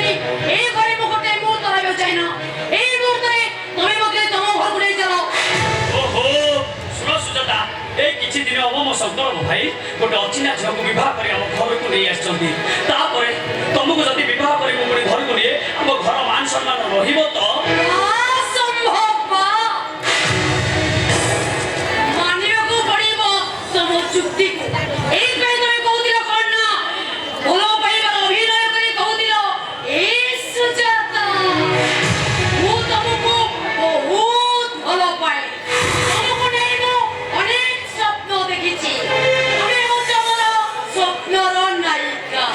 नहीं ए घरे मो गोटे मुहूर्त रहबे चाहिना ए मुहूर्त रे तमे मते तम घर को नहीं चलो ओहो सुनो सुजाता ए किछि दिन अब मो शंकर भाई गोटे अचिना झियो को विवाह करी हम घर को नहीं आछंती तापरे तुमको जति विवाह करी मो घर को नहीं हम घर मान सम्मान रहिबो तो असंभव बा मानियो को पड़िबो तम चुक्ति को ए पे तमे कहतिलो कोन ना भलो पाइबा अभिनय करी कहतिलो ए सुजाता मु तुमको बहुत भलो पाए तुमको नहीं मु अनेक स्वप्न देखिछि तुमे हो मोर स्वप्नर नायिका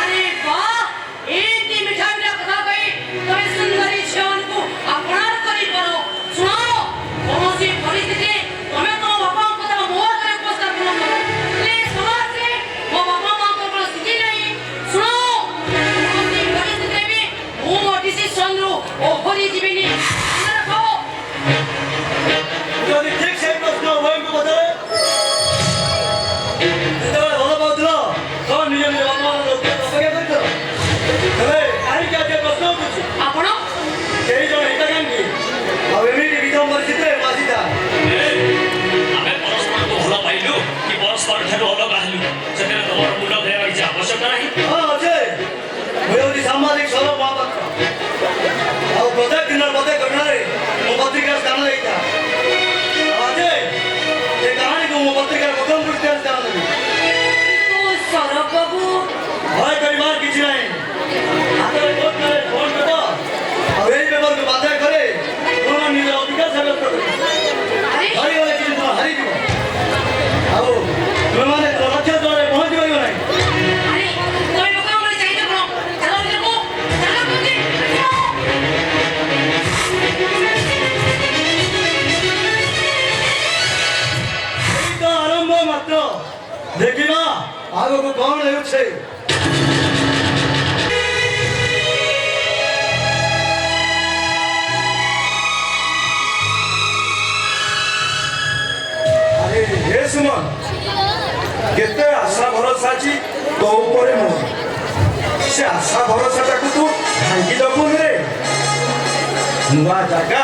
अरे वाह ए ती मिठाई कथा कही तमे सुंदरी छन को अपनार करी परो सुनो कोनोसी परिस्थिति तमे तो बापा को तो मोर करे उपस्थापन करो ले समाज रे मो बापा मां को कोनो स्थिति नहीं सुनो कोनोसी परिस्थिति में मो मोटिसी चंद्र ओहरी जीवनी रखो যদি ঠিক সেই প্রশ্ন উভয়ଙ୍କୁ ପଚାରେ ଯେତେବେଳେ ଭଲ ପାଉଥିଲ ତମ ନିଜ ନିଜ ବାପାର ଲୋକ ଅପେକ୍ଷା କରିଥିଲ ତେବେ କାହିଁକି ଆଜି ଏ ପ୍ରଶ୍ନ ଉଠୁଛି आपण କେହି ଜଣେ ହିତାକାଂକ୍ଷୀ ଆଉ ଏମିତି ବିଷମ ପରିସ୍ଥିତିରେ ବାସିତା ଆମେ ପରସ୍ପର को ଭଲ ପାଇଲୁ କି ପରସ୍ପର ଠାରୁ ଅଲଗା ହେଲୁ ସେଥିରେ ତମର ମୁଣ୍ଡ ଦେବା କିଛି ଆବଶ୍ୟକ ନାହିଁ ହଁ ଅଛେ ମୁଁ ହେଉଛି ସାମ୍ବାଦିକ ସୌରଭ ମହାପାତ୍ର ଆଉ ପ୍ରତ୍ୟେକ ଦିନ ପ୍ରତ୍ୟେକ ଘଟଣାରେ ମୋ ପତ୍ରିକାର ସ୍ଥାନ ଦେଇଥା ଆଜେ ଏ କାହାଣୀକୁ ମୋ ପତ୍ରିକାର ପ୍ରଥମ ପୃଷ୍ଠାରେ ସ୍ଥାନ ଦେବି तो सौरभ बाबू ଭୟ କରିବାର କିଛି ନାହିଁ ହାତରେ କୋର୍ଟରେ ଫୋନ କର ଆଉ ଏଇ ପେପରକୁ ବାଧ୍ୟ କରେ ତୁମ ନିଜର ଅଧିକାର ସାବ୍ୟସ୍ତ କର अरे ହାରିଗଲେ କିଛି ତୁମ ହାରିଯିବ ଆଉ ତୁମେମାନେ ତୁମ ଲକ୍ଷ୍ୟ ସ୍ଥଳରେ ପହଞ୍ଚି ପାରିବ ନାହିଁ अरे तमे बका हमरे चाहिए करो चलो इधर को चलो कुछ ଏଇ ତ ଆରମ୍ଭ ମାତ୍ର ଦେଖିବା ଆଗକୁ କଣ ହେଉଛି আরে হে সুমন কেতে আশা ভরসা আছে তো উপরে মোর সে আশা ভরসাটাকে তু ভাঙ্গি দেবু রে নূয়া জায়গা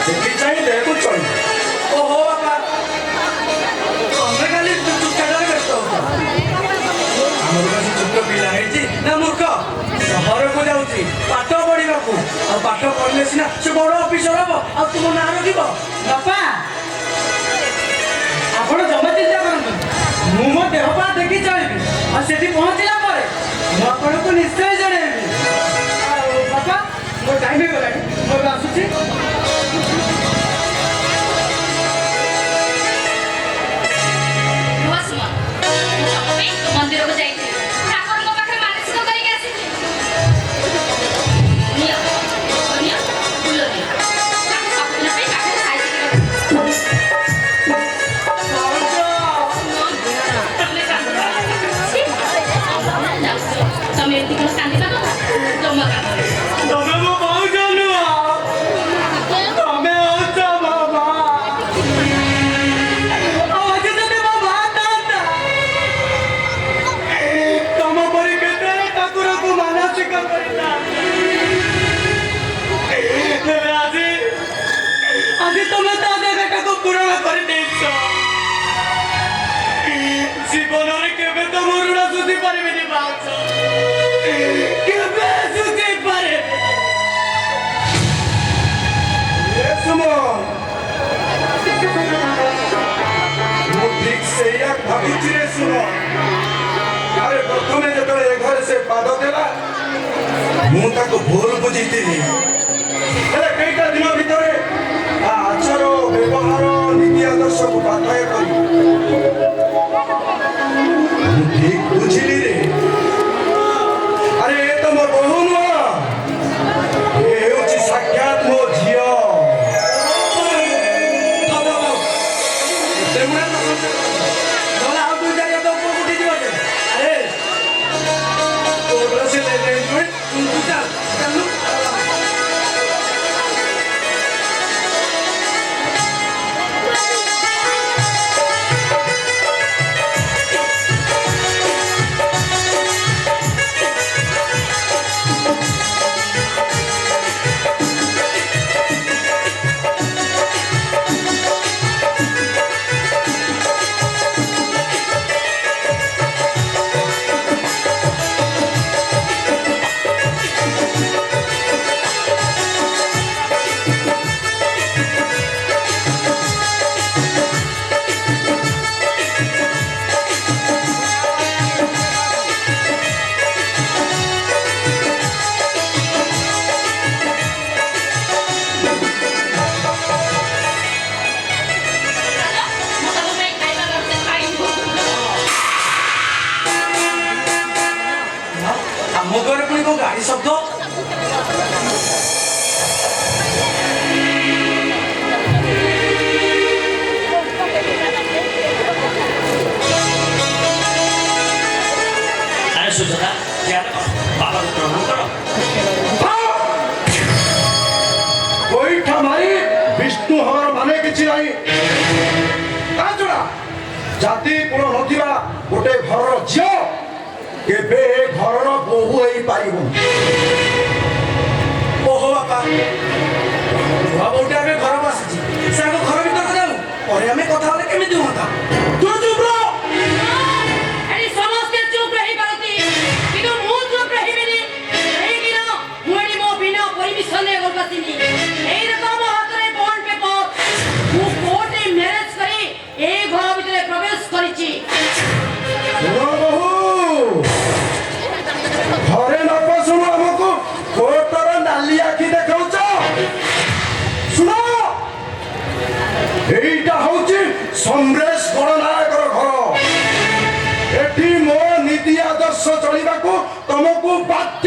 দেখি চাই দেখু চল ওহো বাপা ତମେ ଖାଲି ଚୁପଚାପ ବ୍ୟସ୍ତ ହଉଛ আমার কাছে ছোট পিলা হয়েছি না মূর্খ সহরକୁ যাଉଛି পাঠ পড়িବାକୁ ଆଉ ପାଠ ପଢିଲେ ସିନା ସେ ବଡ ଅଫିସର ହବ ଆଉ ତୁମ ନାଁ ରଖିବ ବାପା ଆପଣ ଜମା ଚିନ୍ତା କରନ୍ତୁ ମୁଁ ମୋ ଦେହ ପା ଦେଖି ଚଳିବି ଆଉ ସେଠି ପହଞ୍ଚିଲା ପରେ ମୁଁ ଆପଣଙ୍କୁ ନିଶ୍ଚୟ ଜଣେଇବି ଆଉ ବାପା ମୋ ଟାଇମ୍ ହେଇଗଲାଣି ମୁଁ ଏବେ ଆସୁଛି रुवासुमा सबे मंदिर को जाई ठाकुर को पाखे मानसिक करिके आसीथि निया निया फूल निया ताको सपना पे पाखे खाई तमे एति को शांति का जमा का ତମେ ମୋ ଭାଉଜ ନୁହଁ ତମେ ହଉଛ ମୋ ମା ଆଉ ଆଜି ଯଦି ମୋ ମା ଥାନ୍ତା ତମ ପରି କେତେ ଠାକୁରକୁ ମାନସିକ କରିଥାନ୍ତି ହେଲେ ଆଜି ଆଜି ତମେ ତା ଜାଗାଟାକୁ ପୂରଣ କରିଦେଇଛ ଜୀବନରେ କେବେ ତ ମୋ ଋଣ ଶୁଝି ପାରିବିନି ଭାଉଜ କେବେ ଶୁଝି ପାରିବି ମୁଁ ଠିକ ସେଇଆ ଭାବୁଛି ରେ ଶୁଣ ଆରେ ପ୍ରଥମେ ଯେତେବେଳେ ଏ ଘରେ ସେ ପାଦ ଦେଲା ମୁଁ ତାକୁ ଭୁଲ ବୁଝିଥିଲି ହେଲେ କେଇଟା ଦିନ ଭିତରେ ତା ଆଚାର ବ୍ୟବହାର ନୀତି ଆଦର୍ଶକୁ ବାଧ୍ୟ କରି ମୁଁ ଠିକ ବୁଝିଲି ରେ ଆରେ ଏ ତ ମୋ ବୋହୂ ନୁହଁ ଏ ହେଉଛି ସାକ୍ଷାତ ମୋ ଝିଅ ନହେଲେ ଆଉ ଦୁଇ ଜାଗା ତ ଉପରକୁ ଉଠିଯିବ ଯେ ଆରେ ତୋର ସେ ତୁ ଚାଲ ଚାଲୁ Thank শব্দ ଆରେ ସୁଜାତା ଚାଲ ବାବାଙ୍କୁ ପ୍ରଣାମ କର ଗୋଇଠା ମାରି ବିଷ୍ଣୁ ହବାର ମାନେ କିଛି ନାହିଁ ତା ଛଡ଼ା ଜାତି ଗୁଣ ନଥିବା ଗୋଟେ ଘରର ଝିଅ କେବେ ଏ ଘରର ବୋହୂ ହେଇପାରିବ ଓହୋ ବାପା ନୂଆ ବୋଉଟା ଏବେ ଘରକୁ ଆସିଛି ସେ ଆଗ ଘର ଭିତରକୁ ଯାଉ ପରେ ଆମେ କଥା ହେଲେ କେମିତି ହୁଅନ୍ତା ତୁ ଚୁପ ରହ ଏଠି ସମସ୍ତେ ଚୁପ୍ ରହିପାରନ୍ତି କିନ୍ତୁ ମୁଁ ଚୁପ୍ ରହିବିନି କାହିଁକିନା ମୁଁ ଏଠି ମୋ ବିନା ପରମିଶନରେ ଘରକୁ ଆସିନି ଏଇ ଦେଖ ମୋ ହାତରେ ବଣ୍ଡ ପେପର ମୁଁ କୋର୍ଟରେ ମ୍ୟାରେଜ କରି ଏଇ ଘର ଭିତରେ ପ୍ରବେଶ କରିଛି ଶୁଣ ବୋହୂ ଘରେ ନ ପଶୁଣୁ ଆମକୁ କୋର୍ଟର ନାଲି ଆଖି ଦେଖାଉଛ ଶୁଣ ଏଇଟା ହଉଛି ସମରେଶ ଗଣନାୟକର ଘର ଏଠି ମୋ ନୀତି ଆଦର୍ଶ ଚଳିବାକୁ ତମକୁ ବାଧ୍ୟ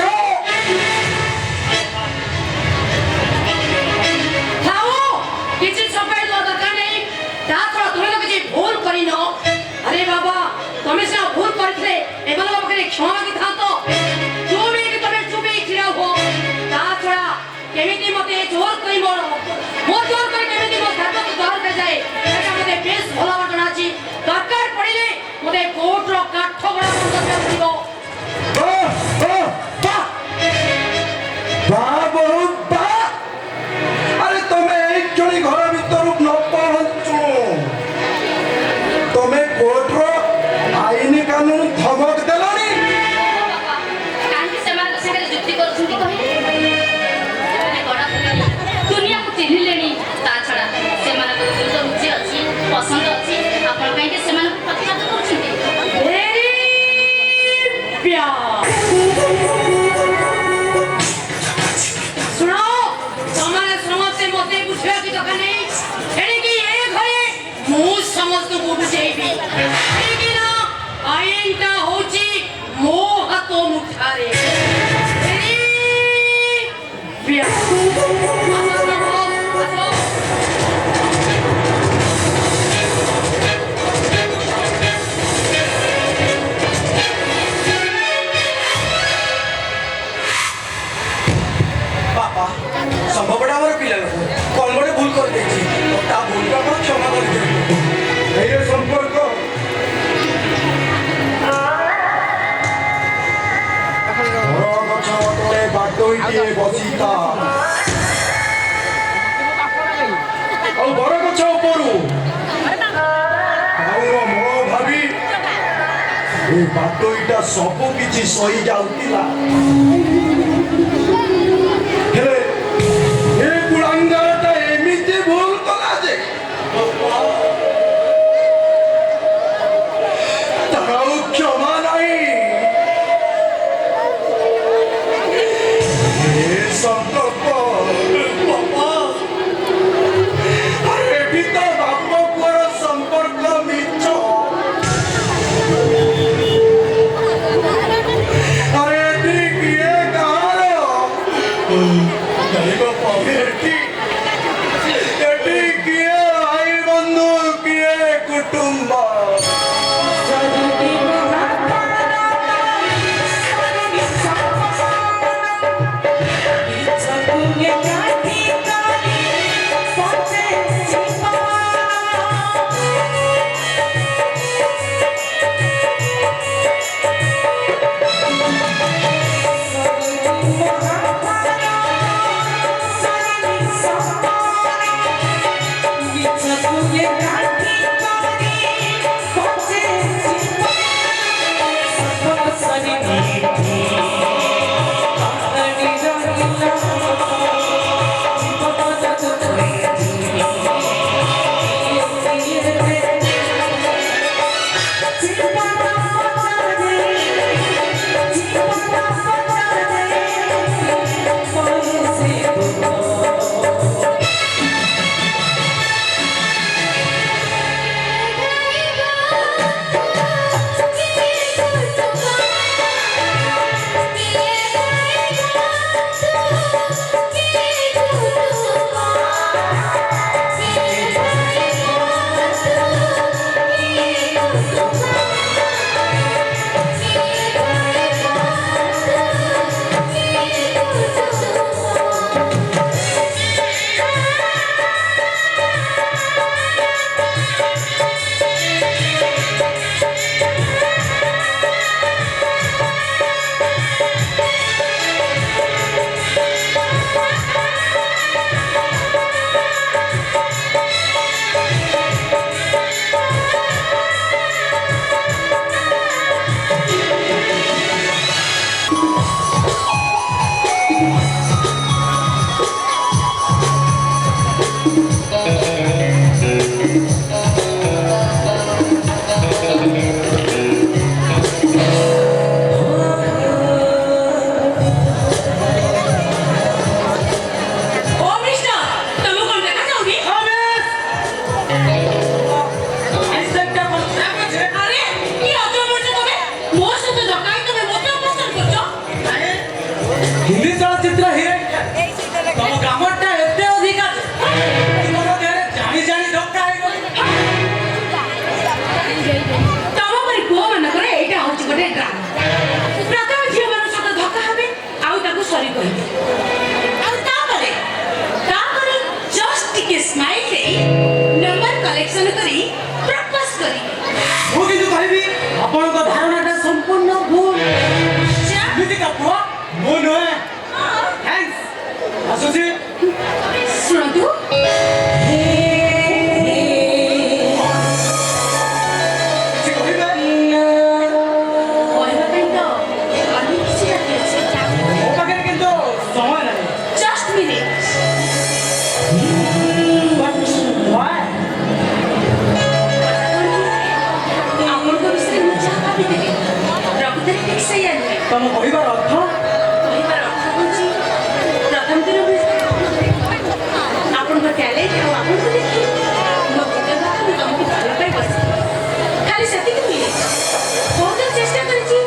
ଥାଉ କିଛି ଛପାଇ ଦେବା ଦରକାର ନାହିଁ ତା ଛଡ଼ା ତୁମେ ତ କିଛି ଭୁଲ କରିନ ଆରେ ବାବା ତମେ ସିନା ଭୁଲ କରିଥିଲେ ଏମାନଙ୍କ ପାଖରେ କ୍ଷମା ମାଗିଥାନ୍ତ ତମେ ଚୁପ୍ ହେଇ ଛିଡ଼ା ହୁଅ ତା ଛଡ଼ା କେମିତି ମତେ ଜୋର କରି ମୋ ଜୋର କରି କେମିତି ମୋ ହାତକୁ ଧରତେ ଯାଏ ଏଟା ମତେ ବେଶ ଭଲ ଭାବେ ଜଣା ଅଛି ଦରକାର ପଡ଼ିଲେ ମତେ କୋର୍ଟର କାଠ ଗଡ଼ା ବନ୍ଦ କରିବାକୁ ପଡ଼ିବ ବୋହୂ ଆରେ ତମେ ଏଇ କ୍ଷଣି ଘର ଭିତରୁ ନ ପହଞ୍ଚୁ ତମେ କୋର୍ଟର ଆଇନ କାନୁନ ଧମକ ଦେଲଣି କାହିଁକି ସେମାନଙ୍କ ସାଙ୍ଗରେ ଯୁକ୍ତି କରୁଛନ୍ତି କହିଲେ ସେମାନେ ବଡ଼ ହେଲେଣି ଦୁନିଆକୁ ଚିହ୍ନିଲେଣି ତା ଛଡ଼ା ସେମାନଙ୍କର ବହୁତ ରୁଚି ଅଛି ପସନ୍ଦ ଅଛି ଆପଣ କାହିଁକି ସେମାନଙ୍କୁ ପ୍ରତିବାଦ କରୁଛନ୍ତି ଶୁଣ ତମମାନେ ସମସ୍ତେ ମତେ ବୁଝିବା କି ଦରକାର ନାହିଁ ଏଣିକି ଏ ଘରେ ମୁଁ ସମସ୍ତଙ୍କୁ ବୁଝେଇବି କାହିଁକି ନା ଆଇନଟା ହଉଛି ମୋ ହାତ ମୁଠାରେ ବାପା ସମ୍ଭବଟା ଆମର ପିଲା ଲୋକ କଣ ଗୋଟେ ଭୁଲ କରିଦେଇଛି ତା ଭୁଲକୁ ଆପଣ କ୍ଷମା କରିଦିଅନ୍ତୁ ଏଇ ସମ୍ପର୍କ ଗଛ ତଳେ ବାଟୋଇଟିଏ ବସିଥା ଆଉ ବରଗଛ ଉପରୁ ଆଉ ମୋ ଭାବି ଏ ବାଟୋଇଟା ସବୁ କିଛି ସହି ଯାଉଥିଲା ହେଲେ ଏ କୁଳାଙ୍ଗାରଟା ଏମିତି ଭୁଲ କଲା ଯେ ତାର ଆଉ କ୍ଷମା ନାହିଁ ଏ ସଂକଳ୍ପ ଆରେ ଏଠି ତ ବାପ ପୁଅର ସମ୍ପର୍କ ମିଛ ଆରେ ଏଠି କିଏ କାହାର ଏଠି କିଏ ଭାଇ ବନ୍ଧୁ କିଏ କୁଟୁମ୍ବ हिंदी चलचित्र हिरोइन तम ग्रामरटा एते अधिक আছে তোমার দেহে জানি জানি ধক্কা হই গলি ତମ ପରି ପୁଅ ମାନଙ୍କର ଏଇଟା ହଉଛି ଗୋଟେ ଡ୍ରାମା। ପ୍ରଥମେ ଝିଅ ମାନଙ୍କ ସହିତ ଧକ୍କା ହେବେ ଆଉ ତାକୁ ସରି କହିବେ ଆଉ ତାପରେ ଜଷ୍ଟ ଟିକେ ସ୍ମାଇଲ ଦେଇ ନମ୍ବର କଲେକ୍ସନ କରି ପ୍ରପୋଜ କରିବେ। ମୁଁ କିନ୍ତୁ କହିବି ଆପଣଙ୍କ ଧାରଣାଟା ସମ୍ପୂର୍ଣ୍ଣ ଭୁଲ। ନିତିକା ପୁଅ ମୁଁ ନୁହେଁ। ଥ୍ୟାଙ୍କ୍ସ ଆସୁଛି। ଶୁଣନ୍ତୁ କିଛି କହିବେ? କହିବା ପାଇଁ ତ ଅନେକ କିଛି ବାକି ଅଛି। ମୋ ପାଖରେ କିନ୍ତୁ ସମୟ ନାହିଁ। Just minute. But why? ଆପଣଙ୍କ ବିଷୟରେ ମୁଁ ଯାହା ଭାବିଥିଲି ପ୍ରକୃତରେ ଠିକ୍ ସେଇଆ ନୁହେଁ। ତମ କହିବାର ଅର୍ଥ କହିବାର ଅର୍ଥ ହେଉଛି ପ୍ରଥମ ଦିନ ଆପଣଙ୍କ ଟ୍ୟାଲେଣ୍ଟ ଆଉ ଆପଣଙ୍କୁ ଦେଖି ମୋ ହୃଦୟ ଭାଗ ମୁଁ ତମକୁ ଭଲ ପାଇ ବସିଥିଲି। ଖାଲି ସେତିକି ନୁହେଁ ବହୁତ ଚେଷ୍ଟା କରିଛି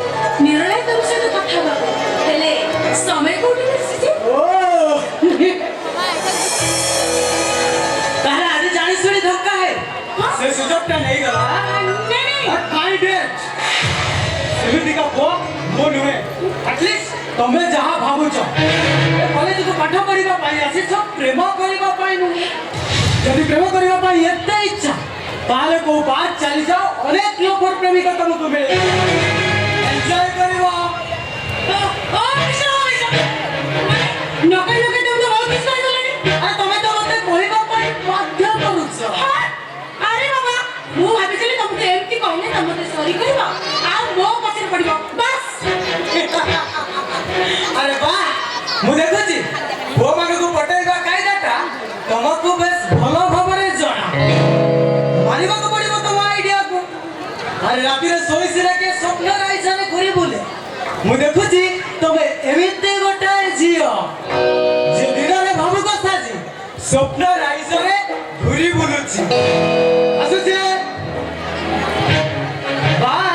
ନିରଳା ତମ ସହିତ କଥା ହେବାକୁ ହେଲେ ସମୟ କୋଉଠି ମିଳିଛି। ଓ ତାହେଲେ ଆଜି ଜାଣି ଶୁଣି ଧକ୍କା ହେ ସେ ସୁଯୋଗଟା ନେଇଗଲା। ମାଇ ଡେଟ୍ ସେମିତିକା ପୁଅ ମୁଁ ନୁହେଁ। ଆଟଲିଷ୍ଟ ତମେ ଯାହା ଭାବୁଛ ଏ କଲେଜକୁ ପାଠ ପଢିବା ପାଇଁ ଆସିଛ ପ୍ରେମ କରିବା ପାଇଁ ନୁହେଁ। ଯଦି ପ୍ରେମ କରିବା ପାଇଁ ଏତେ ଇଚ୍ଛା ତାହେଲେ କୋଉ ପାର୍କ ଚାଲିଯାଅ ଅନେକ ଲୋକର ପ୍ରେମିକା ତମକୁ ମିଳେ ଏନ୍ଜୟ କରିବ। ନକଲ ନକଲ ତମକୁ ବହୁତ କିଛି କହିଦେଲେଣି। ଆରେ ତମେ ତ ମତେ କହିବା ପାଇଁ ବାଧ୍ୟ କରୁଛ। ଆରେ ବାବା ମୁଁ ଭାବିଥିଲି ତମକୁ ଏମିତି କହିଲେ ତମ ମତେ ସରି କହିବ ଆଉ ମୋ ପଛରେ ପଡିବ ବାସ୍। ଆରେ ବା ମୁଁ ଦେଖୁଛି ପୁଅମାନଙ୍କୁ ପଟେଇବା କାଇଦାଟା ତମକୁ ବେଶ ଭଲ ଭାବରେ ଜଣା। ମାନିବାକୁ ପଡିବ ତମ ଆଇଡିଆକୁ। ଆରେ ରାତିରେ ଶୋଇସିଲେ କେ ସ୍ୱପ୍ନ ରାଇସାରେ ଘୁରି ବୁଲେ। ମୁଁ ଦେଖୁଛି ତମେ ଏମିତି ଗୋଟାଏ ଝିଅ ଯେ ଦିନରେ ଭାବୁକ ସାଜି ସ୍ୱପ୍ନ ରାଇସାରେ ଘୁରି ବୁଲୁଛି। ଆସୁଛି ବାଏ।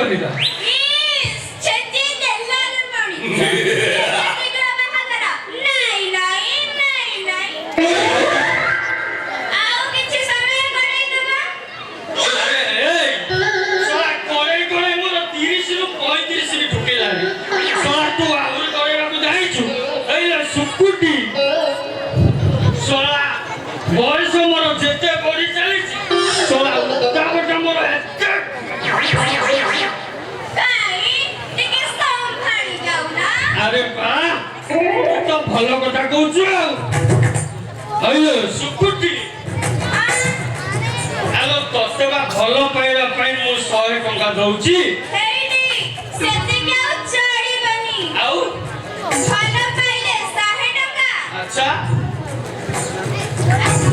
କରିବା ଛେଚି ଦେଲାରେ ପାଣି ଶୀଘ୍ର ବାହାଘର ନାଇଁ ନାଇଁ ନାଇଁ ନାଇଁ ଆଉ କିଛି ସମୟ କରେଇ ଦେବା ଆରେ ଏଇ ଶଳା କରେଇ ମୋର 30 ରୁ 35 ରେ ଢୁକେଇଲାଣି ଶଳା ତୁ ଆହୁରି କରେଇବାକୁ ଜାଣିଛୁ ଏଇ ସୁକୁଟି ଶଳା ବୟସ ମୋର ଯେତେ ବଢି ଚାଲିଛି ଶଳା ଉତ୍ତାପଟା ମୋର ଏତେ କାଇଁ ଟିକେ ସମ୍ଭାଳି ଯାଉନା ଆରେ ବା ତୁ ତ ଭଲ କଥା କହୁଛୁ ଆଉ ଏଇ ସୁକୁଟି ଆଲୋ ତତେ ବା ଭଲ ପାଇବା ପାଇଁ ମୁଁ 100 ଟଙ୍କା ଦଉଛି ହେଇନି ସେତିକି ଆଉ ଚଳିବନି ଆଉ ଭଲ ପାଇଲେ 100 ଟଙ୍କା ଆଚ୍ଛା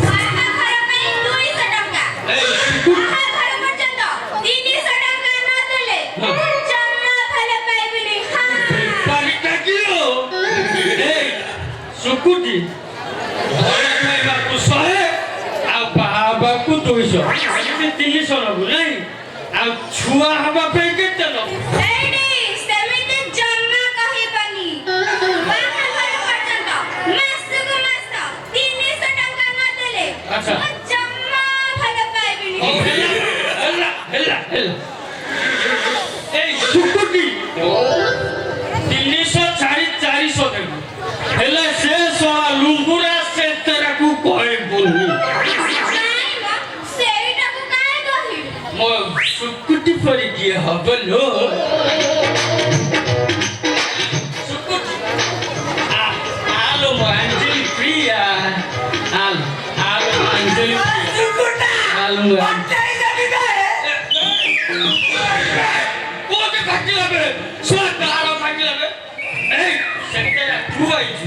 ବାହାଘର ପାଇଁ 200 ଟଙ୍କା ଏଇ ସୁକୁଟି ବାହାଘର ପର୍ଯ୍ୟନ୍ତ 300 ଟଙ୍କା ନ ଦେଲେ ଜମା ଭଲ ପାଇବିନି ପାରିଟା କିଲୋ ଏଇ ସୁକୁଟି ଭଲ ପାଇବାକୁ 100 ଆଉ ବାହା ହେବାକୁ 200 ଏମିତି 300 ନବୁ ନାଇଁ ଆଉ ଛୁଆ ହବା ପାଇଁ କେତେ ନବୁ ହେଇନି ସେମିତି ଜମା କହିବନି ବାହାଘର ପର୍ଯ୍ୟନ୍ତ ମାସକୁ ମାସ 300 ଟଙ୍କା ନ ଦେଲେ ଆଚ୍ଛା। ମୁଁ ଜମା ଭଲ ପାଇବିନି ହଉ ହେଲା ଏଇ ସୁକୁଟି 300 ଛାଡ଼ି 400 ଦେବୁ ହେଲେ ସେ ଶଳା ଲୁଙ୍ଗୁରା ସେ ତେରାକୁ କହିବୁନି ନାଇଁ ମ ସେଇଟାକୁ କାଇଁ କହିବି ମୋ ସୁକୁଟି ପରି କିଏ ହବ ଲୋ ସୁକୁଟି ଆଲୋ ମୋ ଆଞ୍ଜଳି ପ୍ରିୟା ଆଲୋ ମୋ ଆଞ୍ଜଳି ଆଲୋ ମୋ କୋଉଠି ଫାଟିଲା ବେ ଶଳା କାହାର ଫାଟିଲା ବେ ଏଇ ସେତେରା ତୁ ଆଇଛୁ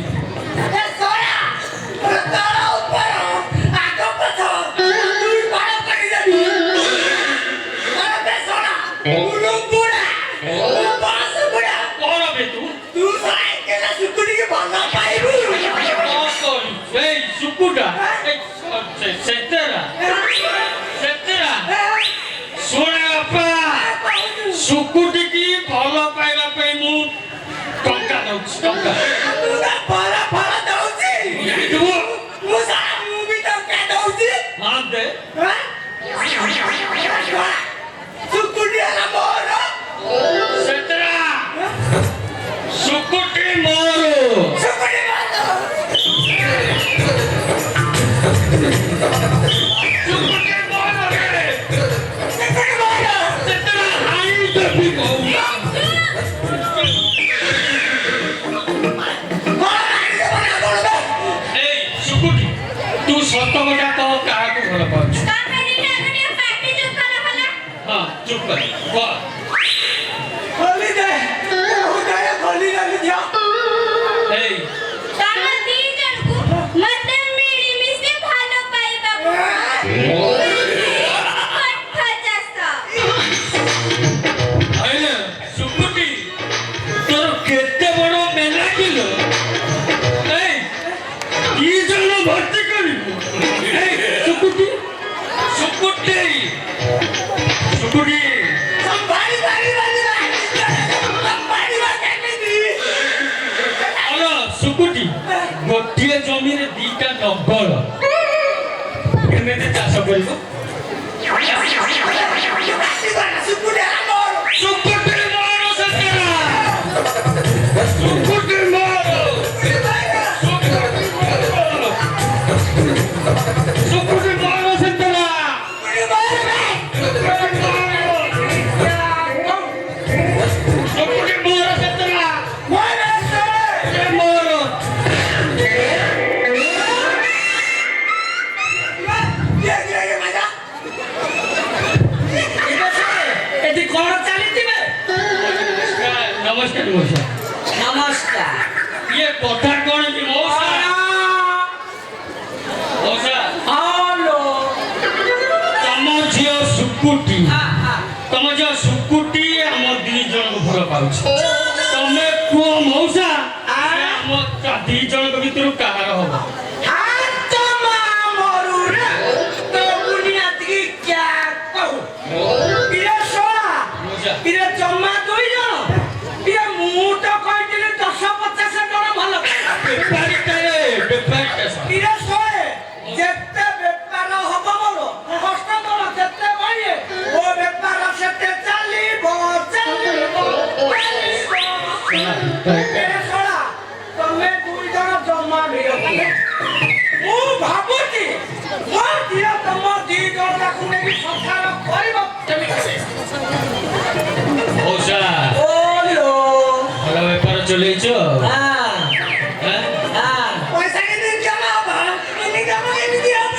କଣ ବେ ତୁ କଣ କରିଛୁ ଏଇ ସୁକୁଟା ସେତେରା ଶୁଣେ ବାପା ସୁକୁଟି କି ଭଲ ପାଇବା ପାଇଁ ମୁଁ ଟଙ୍କା ଦଉଛି ଟଙ୍କା ଜାଣିଥିବୁ ହଁ ଦେ ସେତେରା ସୁକୁଟି ମୋର ସୁକୁଟି ମୋର ରେ ସେତେରା ହାଇ ଦେବି କହୁନା ଏଇ ସୁକୁଟି ତୁ ସତ କଥା କହ କାହାକୁ ଭଲ ପାଉଛୁ କାହାଣୀଟା ଟିକେ ପାଟି ଚୁପ କର ଭଲ ହଁ ଚୁପ କରି କହ ଏଇ ତମ ଦି ଜଣକୁ ମତେ ମିଳିମିଶି ଭଲ ପାଇବାକୁ କଠ ଚାଷ ଆଇଲେ ସୁକୁଟି ତୋର କେତେ ବଡ ମେଲା କିଲୋ ଏଇ 2 ଜଣ ଭର୍ତ୍ତି କରିବୁ ଏଇ ସୁକୁଟି ସୁକୁଟି ଆଲୋ ସୁକୁଟି ଗୋଟିଏ ଜମିରେ 2ଟା ନଙ୍ଗଳ କେମିତି ଚାଷ କରିବ ସୁକୁଟି ମୋର ସେତେରା ସୁକୁଟି ମୋର ସୁକୁଟି ମୋର ସେତେରା ସୁକୁଟି ମୋର ସେତେରା ସେ ମୋର ଏଠି କଣ ଚାଲିଥିବେ ନମସ୍କାର ମଉସା ନମସ୍କାର ଇଏ କଥା କଣ କି ମଉସା ମଉସା ହ୍ୟାଲୋ ତମ ଝିଅ ସୁକୁଟି ତମ ଝିଅ ସୁକୁଟି ଆମ 2 ଜଣଙ୍କୁ ଭଲ ପାଉଛି ତମେ କୁହ ମଉସା ସେ ଆମ 2 ଜଣଙ୍କ ଭିତରୁ କାହାର ହବ ହାତ ମା ମରୁରେ ତ ବୁନିଆ ତି କ୍ୟା କହୁ ଇରେ ଶୋଣା ମଉସା ଇରେ ଜମା ମିଳୁନି ମୁଁ ଭାବୁଛି ମୋ ଝିଅ ତମ ଦି ଜଣ ତାକୁ ନେଇକି ସଂସାର କରିବ କେମିତି ମଉସା ଓଲୋ ଭଲ ବେପାର ଚଲେଇଛ ହଁ ପଇସା କେମିତି ଜମା ହବ ଏମିତି ଜମା କେମିତି ହବ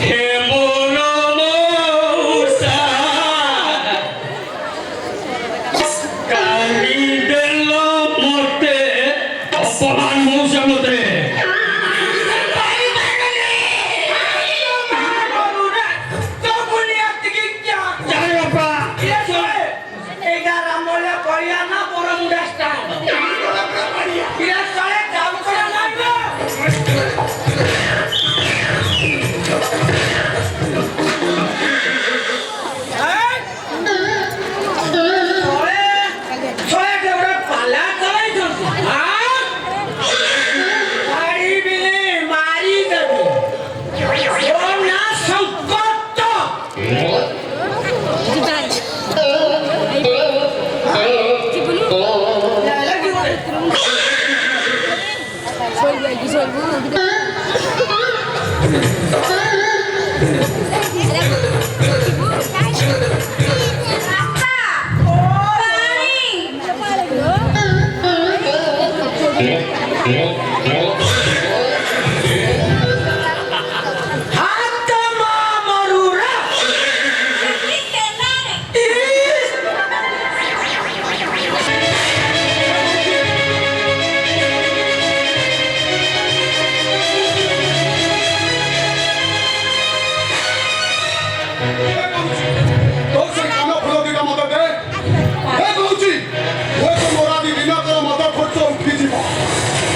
ହେ ମୋର ମଉସା କାଲି ଦେଲ ମତେ ଅପମାନ ମଉସା ମତେ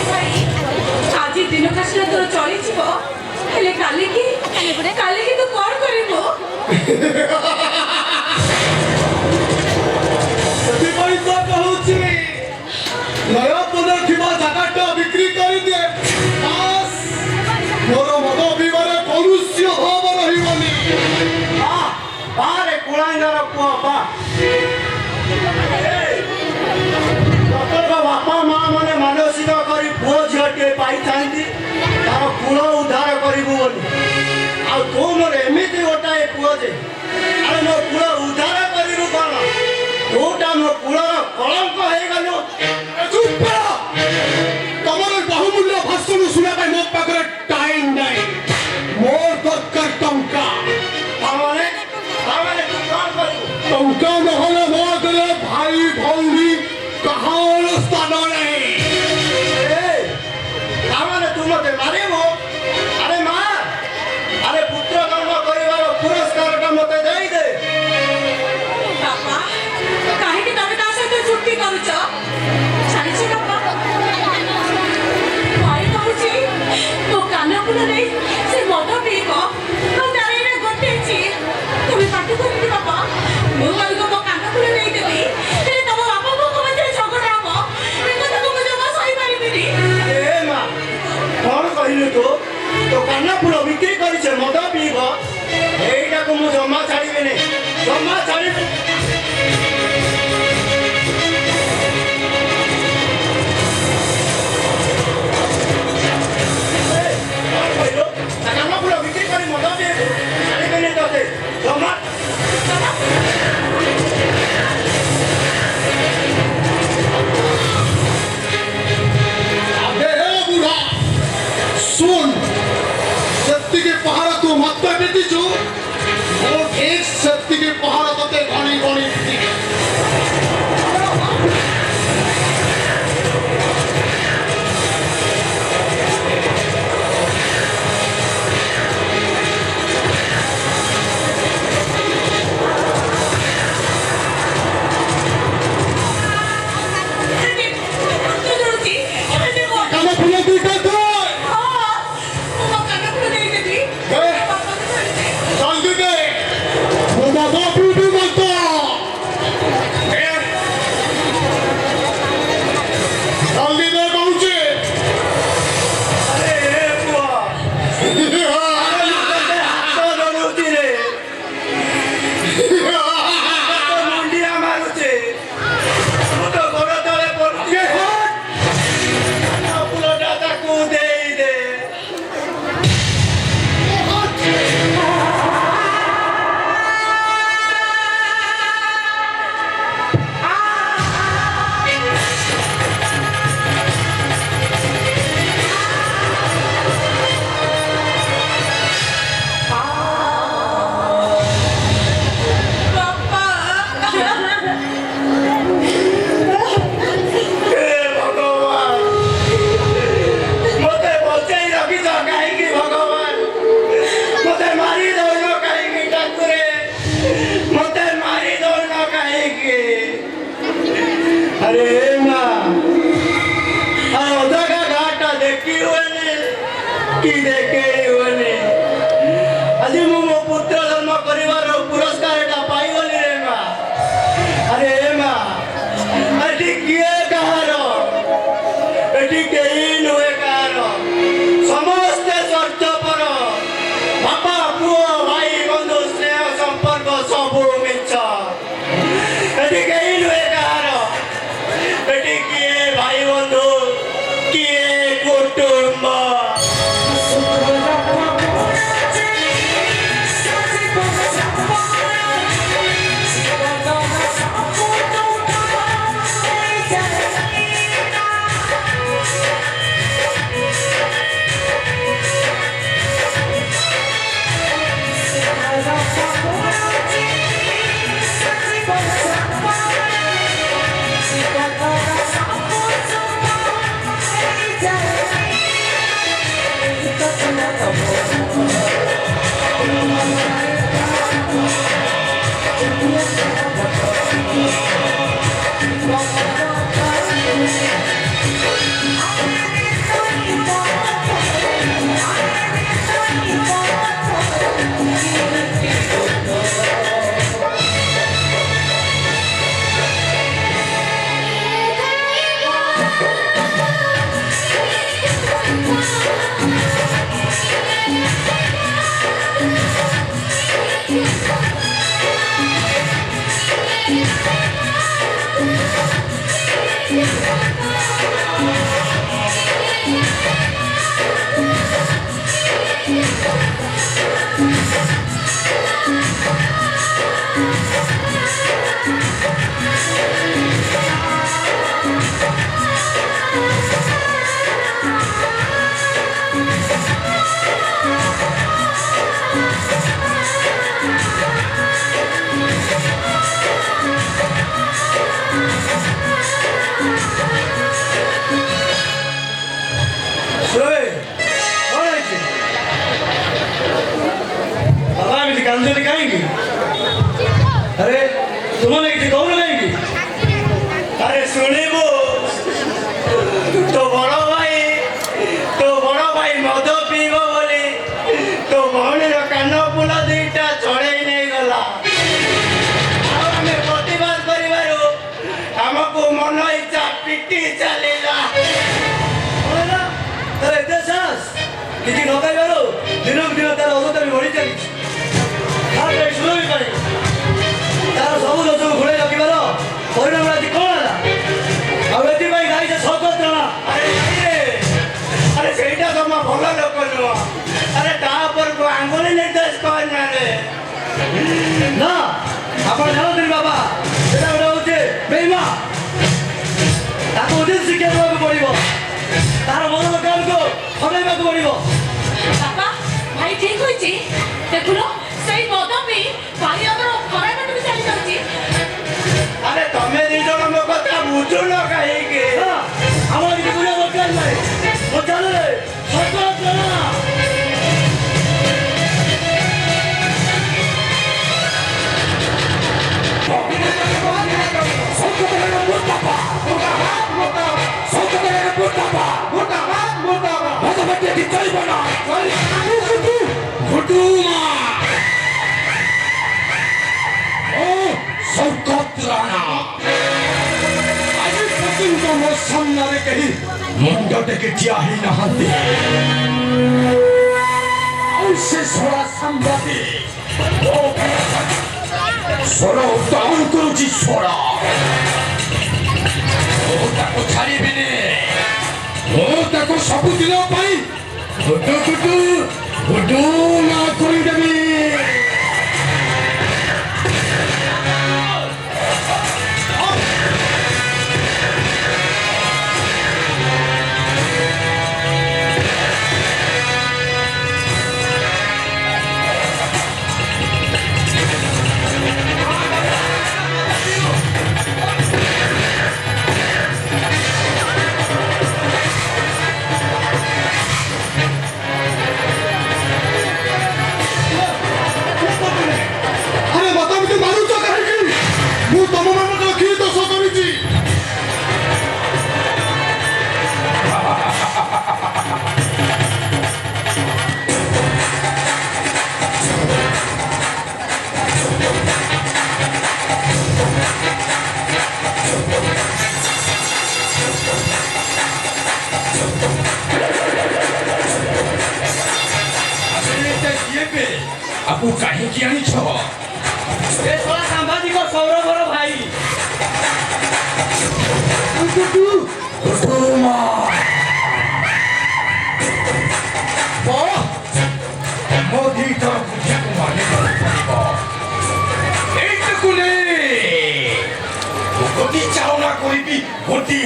ଆଜି ଦିନ କାଶିଲା ତୋର ଚଳିଯିବ ହେଲେ କାଲିକି ତୁ କଣ କରିବୁ ସେଥିପାଇଁ ତ କହୁଛି ନୟାପଦ ଥିବା ଜାଗାଟା ବିକ୍ରି କରିଦିଏ ବାସ୍ ମୋର ମଦ ପିଇବାରେ କୌଣସି ଅଭାବ ରହିବନି ବାରେ କୁଳାଙ୍ଗର ପୁଅ ବା ବାପା ମା ମାନେ ମାନସିକ କରି ପୁଅ ଝିଅଟିଏ ପାଇଥାନ୍ତି ତାର କୁଳ ଉଦ୍ଧାର କରିବୁ ବୋଲି ଆଉ ତୁ ମୋର ଏମିତି ଗୋଟାଏ ପୁଅ ଯେ ଆରେ ମୋ କୁଳ ଉଦ୍ଧାର କରିବୁ କଣ ତୁଟା ମୋ କୁଳର କଳଙ୍କ ହେଇଗଲୁ ଚୁପ କର। ତମର ବହୁମୂଲ୍ୟ ଭାଷଣ ଶୁଣିବା ପାଇଁ ମୋ ପାଖରେ ଟାଇମ ନାହିଁ ମୋର ଦରକାର ଟଙ୍କା ତାମାନେ ତୁ କଣ କରିବୁ ଟଙ୍କା ନହେଲେ ମୋ ଆଗରେ ଭାଇ ଭଉଣୀ କାହାର ସ୍ଥାନ ନାହିଁ ତାମାନେ ତୁ ମତେ ମାରିବୁ ଆରେ ମା ଆରେ ପୁତ୍ର ଜନ୍ମ କରିବାର ପୁରସ୍କାରଟା ମତେ ଦେଇଦେ ବାପା କାହିଁକି ତମେ ତା ସହିତ ଯୁକ୍ତି କରୁଛ ଜାଣିଛ ବାପା ଭାଇ କହୁଛି ମୋ କାନପୁର ନେଇ ସେ ମଦ ପିଇବ ଆଉ ତାର ଏଇଟା ଗୋଟେଛି ତମେ ପାଟି କରୁନି ବାପା ମୁଁ କହିବ ମୋ କାନପୁର ନେଇଦେବି ହେଲେ ତମ ବାପା ବୋଉଙ୍କ ମଧ୍ୟରେ ଝଗଡା ହବ ଏ କଥାକୁ ମୁଁ ଜମା ସହିପାରିବିନି ଏ ମା କଣ କହିଲୁ ତୁ ତୋ କାନ ଫୁଲ ବିକ୍ରି କରିଛେ ମଦ ପିଇବ ଏଇଟାକୁ ମୁଁ ଜମା ଛାଡ଼ିବିନି ଜମା ଛାଡ଼ିବି କଣ କହିଲୁ କାନ ଫୁଲ ବିକ୍ରି କରି ମଦ ପିଇବୁ ଛାଡ଼ିବିନି ତତେ ଜମା ବୁଢା ଶୁଣ ସେତିକି ପାହାର ତୁ ମତେ ବିତିଛୁ ମୁଁ ଠିକ ସେତିକି ପାହାର ତତେ ଗଣି ଗଣି କି ଦେଖେଇବନି ଆଜି ମୁଁ ମୋ ପୁତ୍ର ଜନ୍ମ କରିବାର ପୁରସ୍କାର ଏଟା ପାଇଗଲି ରେ ମା ଆରେ ମା ଏଠି କିଏ କାହାର ଏଠି କେହି ନୁହେଁ କାହାର ସମସ୍ତେ ସ୍ୱାର୍ଥପର ବାପା ପୁଅ ଭାଇ ବନ୍ଧୁ ସ୍ନେହ ସମ୍ପର୍କ ସବୁ ମିଛ ଏଠି କେହି ନୁହେଁ କାହାର ଏଠି କିଏ ଭାଇ ବନ୍ଧୁ କିଏ କୁଟୁମ୍ବ अरे तुमने किसी कौन लगाएंगी अरे सुनिबो तो बड़ भाई मद पीब बोली तो भौणी कान फूल दुईटा चढ़ई नहीं गला आम प्रतिवाद करमको मन इच्छा पिटी चलेगा तार एत साहस किसी न कह दिनक दिन तार अवस्था भी बढ़ी चली तार सब दोष को घोड़े रखिबार परिणाम आज कौन है आपाई गाई से सकत जना अरे सेटा जमा भल लोक नुह अरे तापर को आंगुली निर्देश करना रे ना आपण जानते बाबा सेटा गोटे होचे बेईमा ताको उचित शिक्षा देवाक पड़िबो तार मन काम को हटाइबाक पड़िबो बापा भाई ठीक होइछि देखुनो सेई मद पी भाई हमर खराब भी चली जाउछि अरे तमे दी जण मो कथा बुझुनो काहे के हमर किछ बुझा दरकार नै ओ चल रे सकत ना सामने कहीं मुंड टेके ठिया ही नहांती ऐसे सोरा संबादी सोरा डाउन करूची सोरा ओ ताको छाड़ी बिने ओ ताको सब दिन पाई गुडू ना करी देबी আপু কাহিকি আনিছ ଏ ଶଳା ସାମ୍ବାଦିକ ସୌରଭର ଭାଇ ମୋ ଦିଟା ବୁଝିବାକୁ ମାନିବାକୁ ପଡ଼ିବ ଏଇଟାକୁ ନେ ଗୋଟି ଚାଉନା କରିବି ଗୋଟି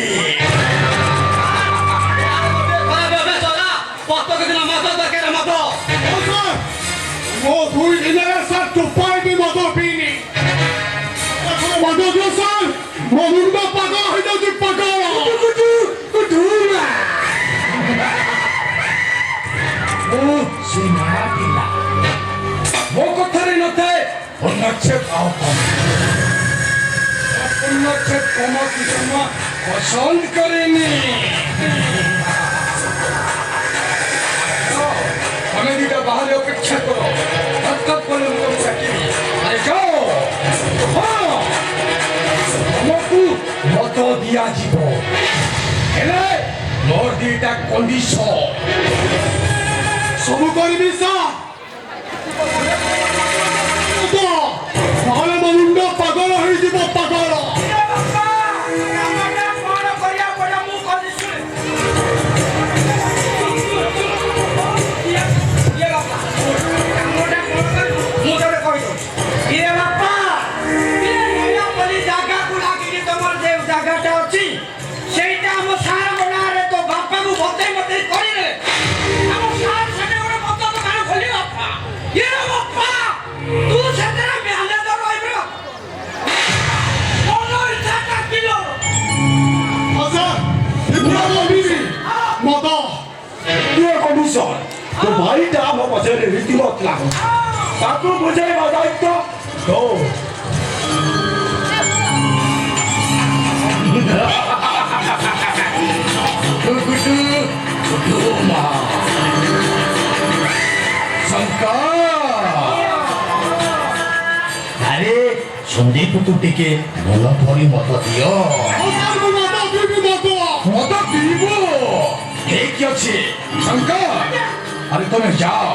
ମୋ ଦୁଇ ଦିନରେ ସାର୍ ଚୋପାଏ ବି ମଦ ପିଇନି ମଦ ଦିଅ ସାର୍ ମୋ ମୁଣ୍ଡ ପାଗଳ ହେଇଯାଉଛି ପାଗଳ ସେ ନୟା ପିଲା ମୋ କଥାରେ ନଥାଏ ପୂର୍ଣ୍ଣଚ୍ଛେଦ ଆଉ କମ ପୂର୍ଣ୍ଣଚ୍ଛେଦ କମ କି ଜମା ପସନ୍ଦ କରେନି ତମେ ଦିଟା ବାହାରେ ଅପେକ୍ଷା କର ହଠାତ୍ ପରେ ମୁଁ ଚାକିରି ଆରେ ଯାଅ ହଁ ତମକୁ ମତ ଦିଆଯିବ ହେଲେ ମୋର ଦିଟା କଣ୍ଡିସନ ସବୁ କରିବି ସାର୍ ନହେଲେ ମୋ ମୁଣ୍ଡ ପାଗଳ ହେଇଯିବ ପାଗଳ মদ তুই কমিশন তো ভাইটা আমার পছন্দের রীতিমত লাগো তাকে বোঝাইবা দায়িত্ব তো আরে সন্দীপ তু টিকে ভাল ধরি মত দিও মত পিব ঠিক আছে শঙ্কর আরে তুমি যাও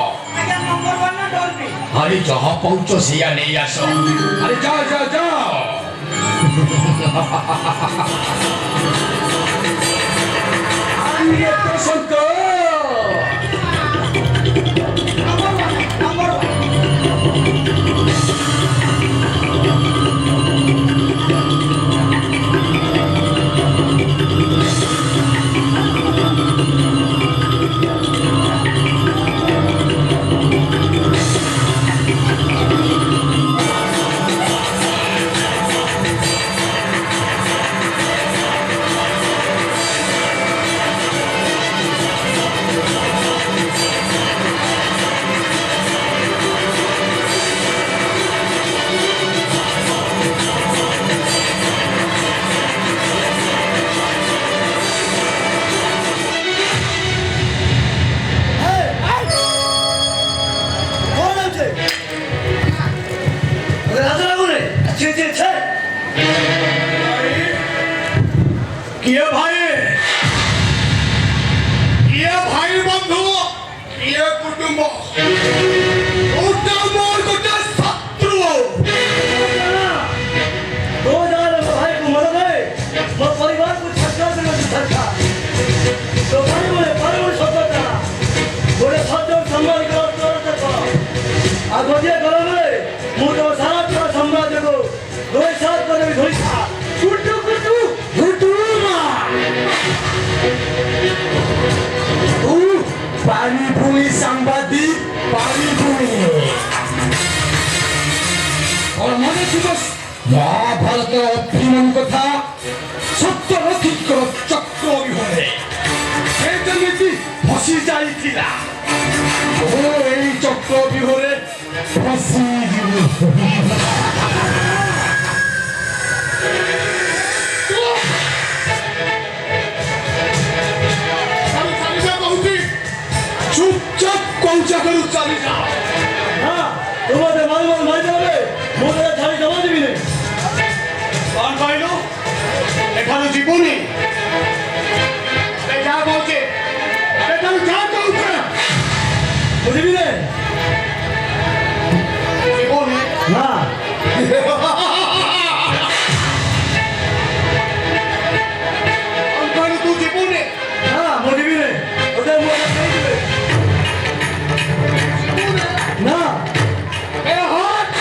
আরে যাহা পাউছ সিয়া নেই আস আরে যাও যাও যাও শঙ্কর কিয়ে ভাই বন্ধু কিয়ে কুটুম্ব ওটা মোর গোটে শত্রু दो हजार भाई को मदद है मैं परिवार को छक्का देने की छक्का तो भाई बोले सत्ता बोले सत्ता संभाल कर तोड़ आ गोजे गला में मु तो सारा पूरा साम्राज्य को दो साथ पर भी धोई था कुटु ना পানি ভূমি সাংবাদিক পানি ভূমি ওর মনে ছিল মহাভারতের অভিমান কথা সত্য রথিক চক্র বিহরে সে যেମିତି ফসি যাইছিলা ও এই চক্র বিহরে ফসি চুপচাপ কৌচা করে চালি যা हां তোমাদের মালমাল মাই যাবে মোরে ছাড়ি জমা দিবি না কন কইলো এখানে জীবনী এই যা বলছে ବୁଝିବି ରେ ଯିବନି ନା ଅଙ୍କଲ ତୁ ଯିବୁନି ନା ମୁଁ ଯିବି ରେ ତୋତେ ମୁଁ ନେଇଯିବି ନା ଏ ହଟ୍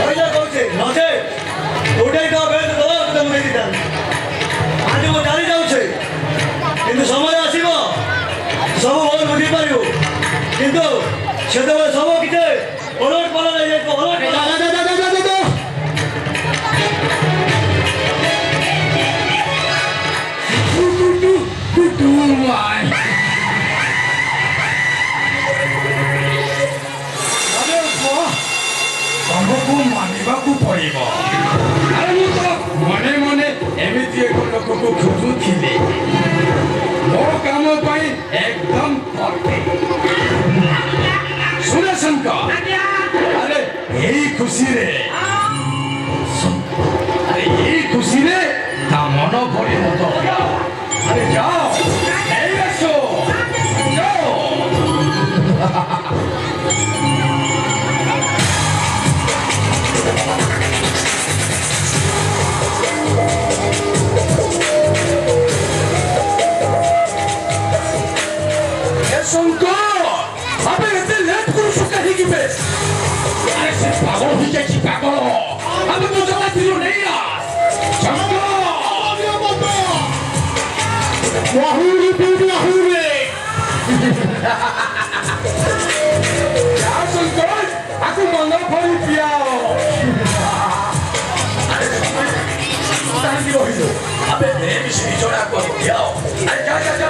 ପଇସା କହୁଛି ନଚେ କୋଉଟାଇ ତ ବେଳ ଦବା ତୋତେ ମୁଁ ଦେଇଥାନ୍ତି ଆଜି ମୁଁ ଚାଲି ଯାଉଛି କିନ୍ତୁ ସମୟ ଆସିବ ସବୁ ଭଲ ବୁଝିପାରିବୁ କିନ୍ତୁ ସେତେବେଳେ ସବୁ କିଛି ଓଲଟ ପାଲଟ ହେଇଯାଇଥିବ ଓଲଟ ପାଲଟ ତମକୁ ମାନିବାକୁ ପଡ଼ିବ ଆରେ ମୁଁ ତ ମନେ ମନେ ଏମିତି ଏକ ଲୋକକୁ ଖୋଜୁଥିଲି ମୋ କାମ ପାଇଁ ଏକଦମ ପରଫେକ୍ଟ ଶୁଣେ ଶଙ୍କର ଆରେ ଏଇ ଖୁସିରେ ତା ମନ ପରିଣତ ଆରେ ଯାଅ ନେଇ ଆସ ଯାଅ শঙ্কর আবে এতে লেট করছো কাহিকি বে আরে সে পাগল হয়ে গেছি পাগল আমি তো জমা দিল নেই না শঙ্কর Wahoo, baby, wahoo, যা শঙ্কর আকু মন ভরি পিয়াও তার কি হইলো আবে নে মিশে জোড়া কর পিয়াও আরে যা যা যা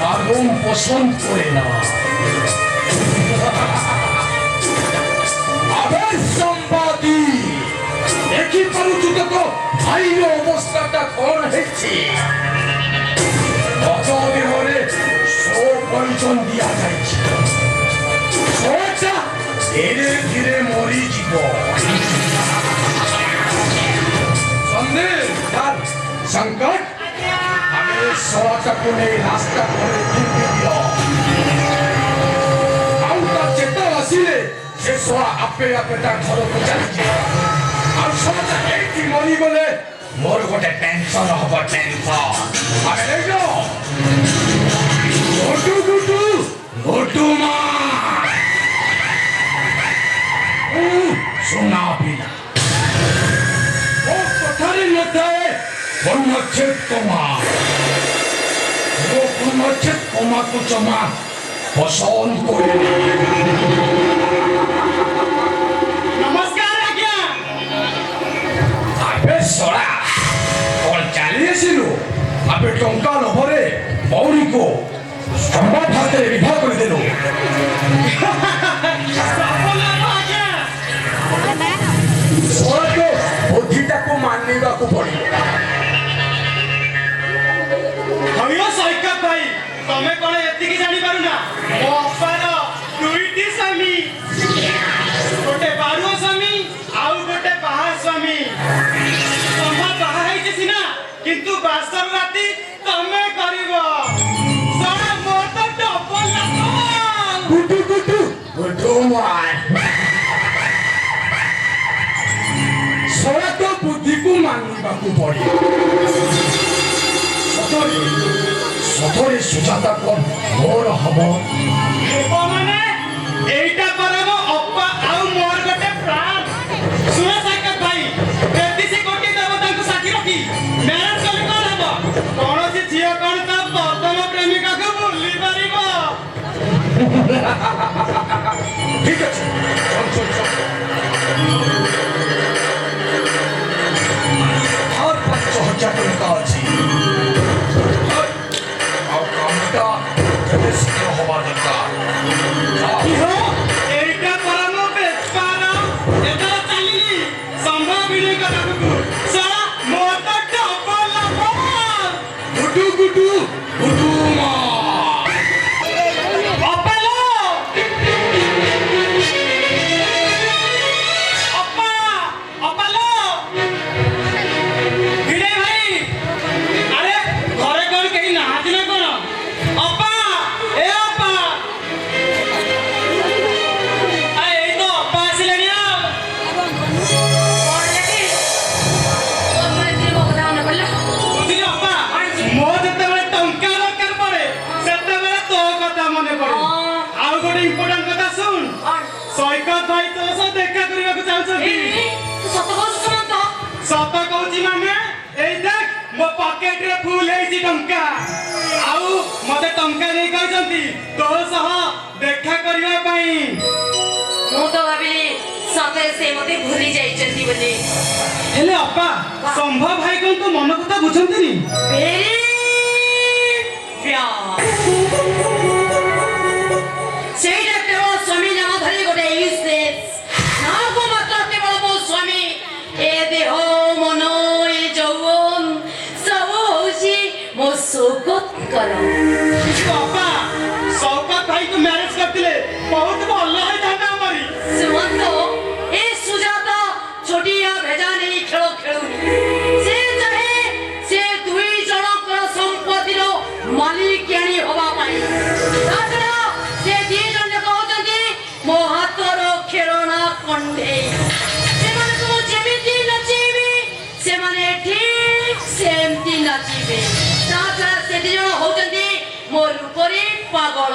আগুন পছন্দ করে না আবার সম্পাদী দেখি পারুଛୁ তো ভাইর অবস্থাটা কোন হয়েছে গত দেহরে প্রয়োজন দিয়া যাইছে শোটা ধীরে ধীরে মরিଯିବ সন্দেহ তার সংকট ଆମେ ଶହଟାକୁ ନେଇ ରାସ୍ତା ପରେ ଫିଙ୍ଗି ଦିଅ ଆଉ ତା ଚେତା ଆସିଲେ ସେ ଶହ ଆପେ ଆପେ ତା ଘରକୁ ଚାଲିଯିବ ଆଉ ଶହଟା ଏଇଠି ମରିଗଲେ ମୋର ଗୋଟେ ଟେନସନ ହବ ଟେନସନ ଆମେ ନେଇଯାଅ ଗୋଟୁ ଗୋଟୁ ଗୋଟୁ ମା ଶୁଣା ପିଲା ଓ କଥାରେ ନଥାଏ ପୂର୍ଣ୍ଣଚ୍ଛେଦ তোমা ও পূর্ণচ্ছেদ তোমাকে জমা পছন্দ করে নমস্কার আজ্ঞা আবে সরা কোন চালি আসিলু আবে টঙ্কা লোভরে বৌরিকো সম্বাদ হাতে বিবাহ করে দিল সরাকে বুদ্ধিটাকে মানিବାକୁ পড়িব ହଇଓ ସୈକତ ଭାଇ ତମେ କଣ ଏତିକି ଜାଣିପାରୁ ନା ମୋ ଅପାର ଦୁଇଟି ସ୍ୱାମୀ ଗୋଟେ ବାରୁଅ ସ୍ୱାମୀ ଆଉ ଗୋଟେ ବାହା ସ୍ୱାମୀ ତମେ ବାହା ହେଇଛି ସିନା କିନ୍ତୁ ବାସର ରାତି ତମେ କରିବ ସରା ମୋର ତ ଡବଲ গুটু গুটু গুটু মাই সরাকে বুদ্ধিକୁ ମାନିବାକୁ ପଡିବ সতরে সুজাতা কোন মোর হব ମାନେ ଏଇଟା ପରା ମୋ ঠিক আছে চল চল চল আর ৫,০০০ ଟଙ୍କା ଅଛି ଆଉ କାମଟା ଯେତେ ଶୀଘ୍ର ହବା ଦରକାର এইটা পরানো বেপার এটা চালিনি সম্ভব নেই কথাটুকু সারা মোটা ডবল লাভ গুডু গুডু গুডু মা অপালো অপা অপালো ভিড়ে ভাই আরে ঘরে কোন কেই নাহাতি না কোন অপা এ অপা আরে এই তো অপা আসিলেনি আর বুঝলি অপা মো যেতেবেলে টঙ্কা দরকার পড়ে সেতেবেলে তো কথা মনে পড়ে ଆଉ ଗୋଟେ ଇମ୍ପୋର୍ଟାଣ୍ଟ କଥା ଶୁଣ ସୈକତ ଭାଇ ତୋ ସହ ଦେଖା କରିବାକୁ ଚାହୁଁଛନ୍ତି ସତ କହୁଛି ମାନେ ଏଇ ଦେଖ ମୋ ପକେଟରେ ଫୁଲ ହେଇଛି ଟଙ୍କା ଆଉ ମତେ ଟଙ୍କା ଦେଇ କହିଛନ୍ତି ତୋ ସହ ଦେଖା କରିବା ପାଇଁ ମୁଁ ତ ଭାବିଲି ସତରେ ସେ ମତେ ଭୁଲି ଯାଇଛନ୍ତି ବୋଲି। ହେଲେ ଅପା ସମ୍ଭବ ଭାଇ କଣ ତୋ ମନ କଥା ବୁଝନ୍ତିନି ଭେରି ସେଇଟା କେବଳ ସ୍ୱାମୀ ନାମ ଧରି ଗୋଟେ ୟୁଜଲେସ୍ ନାକୁ ମାତ୍ର କେବଳ ମୋ ସ୍ୱାମୀ ଏ ଦେହ ମନ ଏ ଯୌବନ ସବୁ ହଉଛି ମୋ ସୌଗତଙ୍କର। ଅପା ସୌକତ ଭାଇକୁ ମ୍ୟାରେଜ କରିଥିଲେ ବହୁତ ଭଲ ହେଇଥାନ୍ତା ଆମରି ସୁମନ୍ତ ଏ ସୁଜାତ ଛୋଟିଆ ଭେଜା ନେଇ ଖେଳ ଖେଳୁନି ସେ ଚାହେଁ ସେ ଦୁଇ ଜଣଙ୍କର ସମ୍ପତ୍ତିର ମାଲିକାଣୀ ହବା ପାଇଁ ତାଛଡ଼ା ସେ ଦି ଜଣ ଯାକ ହଉଛନ୍ତି ମୋ ହାତର ଖେଳଣା କଣ୍ଢେଇ ସେମାନଙ୍କୁ ମୁଁ ଯେମିତି ନଚେଇବି ସେମାନେ ଠିକ୍ ସେମିତି ନାଚିବେ ତାଛଡ଼ା ସେ ଦି ଜଣ ହଉଛନ୍ତି ମୋ ରୂପରେ ପାଗଳ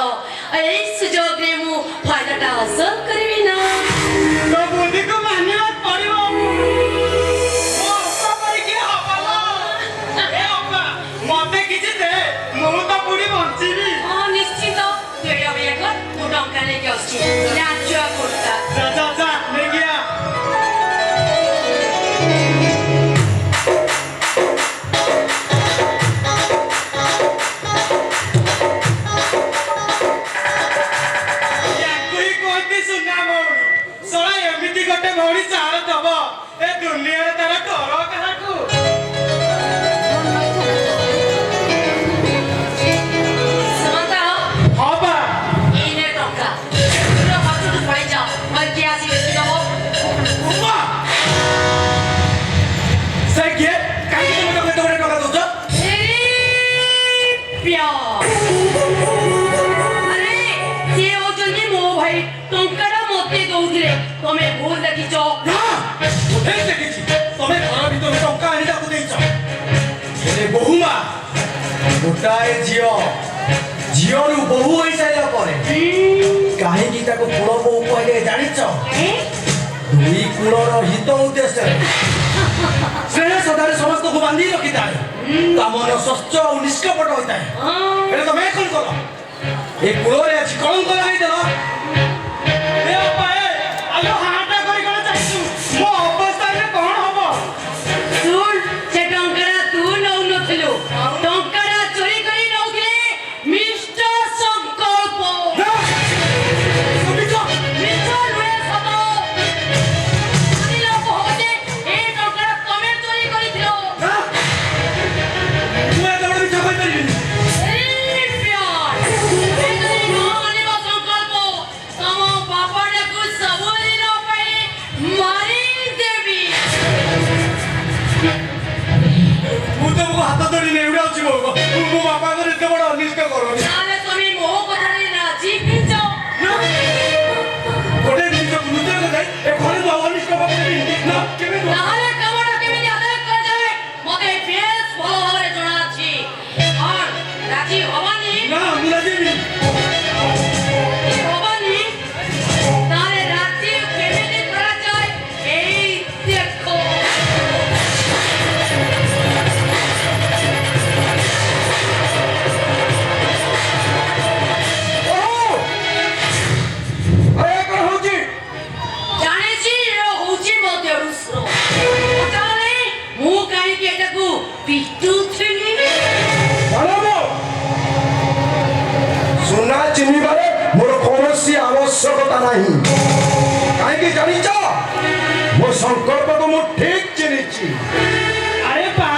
ଏଇ ସୁଯୋଗରେ ମୁଁ ଫାଇଦାଟା ହାସଲ କରିବି ନା। ତୋ ବୁଦ୍ଧିକୁ ମାନିବାକୁ ପଡିବ ମୋ ଅପା ପରିକି ହବଲୋ ଏ ଅପା ମତେ କିଛି ଦେ ମୁଁ ତ ପୁଣି ବଞ୍ଚିବି ହଁ ନିଶ୍ଚିତ ତୁ ଏଠି ଅପେକ୍ଷା କର ମୁଁ ଟଙ୍କା ନେଇକି ଆସୁଛି ନାଚୁଆ କୁର୍ତ୍ତା ଯା ଯା ଯା ନେଇକି ଆ ୟାକୁ ହିଁ କୁହନ୍ତି ସୁନା ଭଉଣୀ ଶଳା ଏମିତି ଗୋଟେ ଭଉଣୀ ଚାର ଦବ ଏ ଦୁନିଆରେ ତାର ଡର କାହାକୁ ସୁମନ୍ତ ହଁ ବା ଏଇ ନେ ଟଙ୍କା ତୁର ହାତରୁ ପଳେଇ ଯାଅ ଆଉ କିଏ ଆସି ବେଶୀ ଦବ ଉମା ସେ କିଏ କାହିଁକି ତମେ କେତେ ଗୋଟେ ଟଙ୍କା ଦଉଛ ଆରେ ସିଏ ହଉଛନ୍ତି ମୋ ଭାଇ ଟଙ୍କାଟା ମତେ ଦଉଥିଲେ ତମେ ଭୁଲ ଦେଖିଛ ନା ମୁଁ ଠିକ ଦେଖିଛି ତମେ ଘର ଭିତରୁ ଟଙ୍କା ଆଣି ତାକୁ ଦେଇଛ ହେଲେ ବୋହୂମା ଗୋଟାଏ ଝିଅରୁ ବୋହୂ ହୋଇସାରିଲା ପରେ କାହିଁକି ତାକୁ କୂଳ ବୋହୂ କହିଲେ ଜାଣିଛ ଦୁଇ କୂଳର ହିତ ଉଦ୍ଦେଶ୍ୟରେ ସ୍ନେହ ସଦାରେ ସମସ୍ତଙ୍କୁ ବାନ୍ଧି ରଖିଥାଏ ତା ମନ ସ୍ୱଚ୍ଛ ଆଉ ନିଷ୍କପଟ ହୋଇଥାଏ ହେଲେ ତମେ କ'ଣ କର ଏ କୂଳରେ ଆଜି କଳଙ୍କ ଲଗାଇଦେଲ ଏ ଅପା ଏ ଆଲୋ ହାଟା କରି କଣ ଚାହିଁଛୁ ମୋ ଅବସ୍ଥାରେ କଣ ହବ ଶୁଣ ସେ ଟଙ୍କାଟା ତୁ ନଉନଥିଲୁ ଟଙ୍କାଟା ଚୋରି କରି ନଉଥିଲେ ମିଷ୍ଟର ସଂକଳ୍ପ ମିଛ ନୁହେଁ ସତ ଲୋକ ହଉଛି ଏଇ ଟଙ୍କାଟା ତମେ ଚୋରି କରିଥିଲ ମୁଁ ଏତେ ବଡ଼ ମିଛ କହିପାରିବିନି ଏ ପ୍ୟାର ଏ ଯଦି ନ ମାନିବ ସଂକଳ୍ପ नहीं कहीं जानिच मो संकल्प को मु ठीक चिन्हिची अरे बा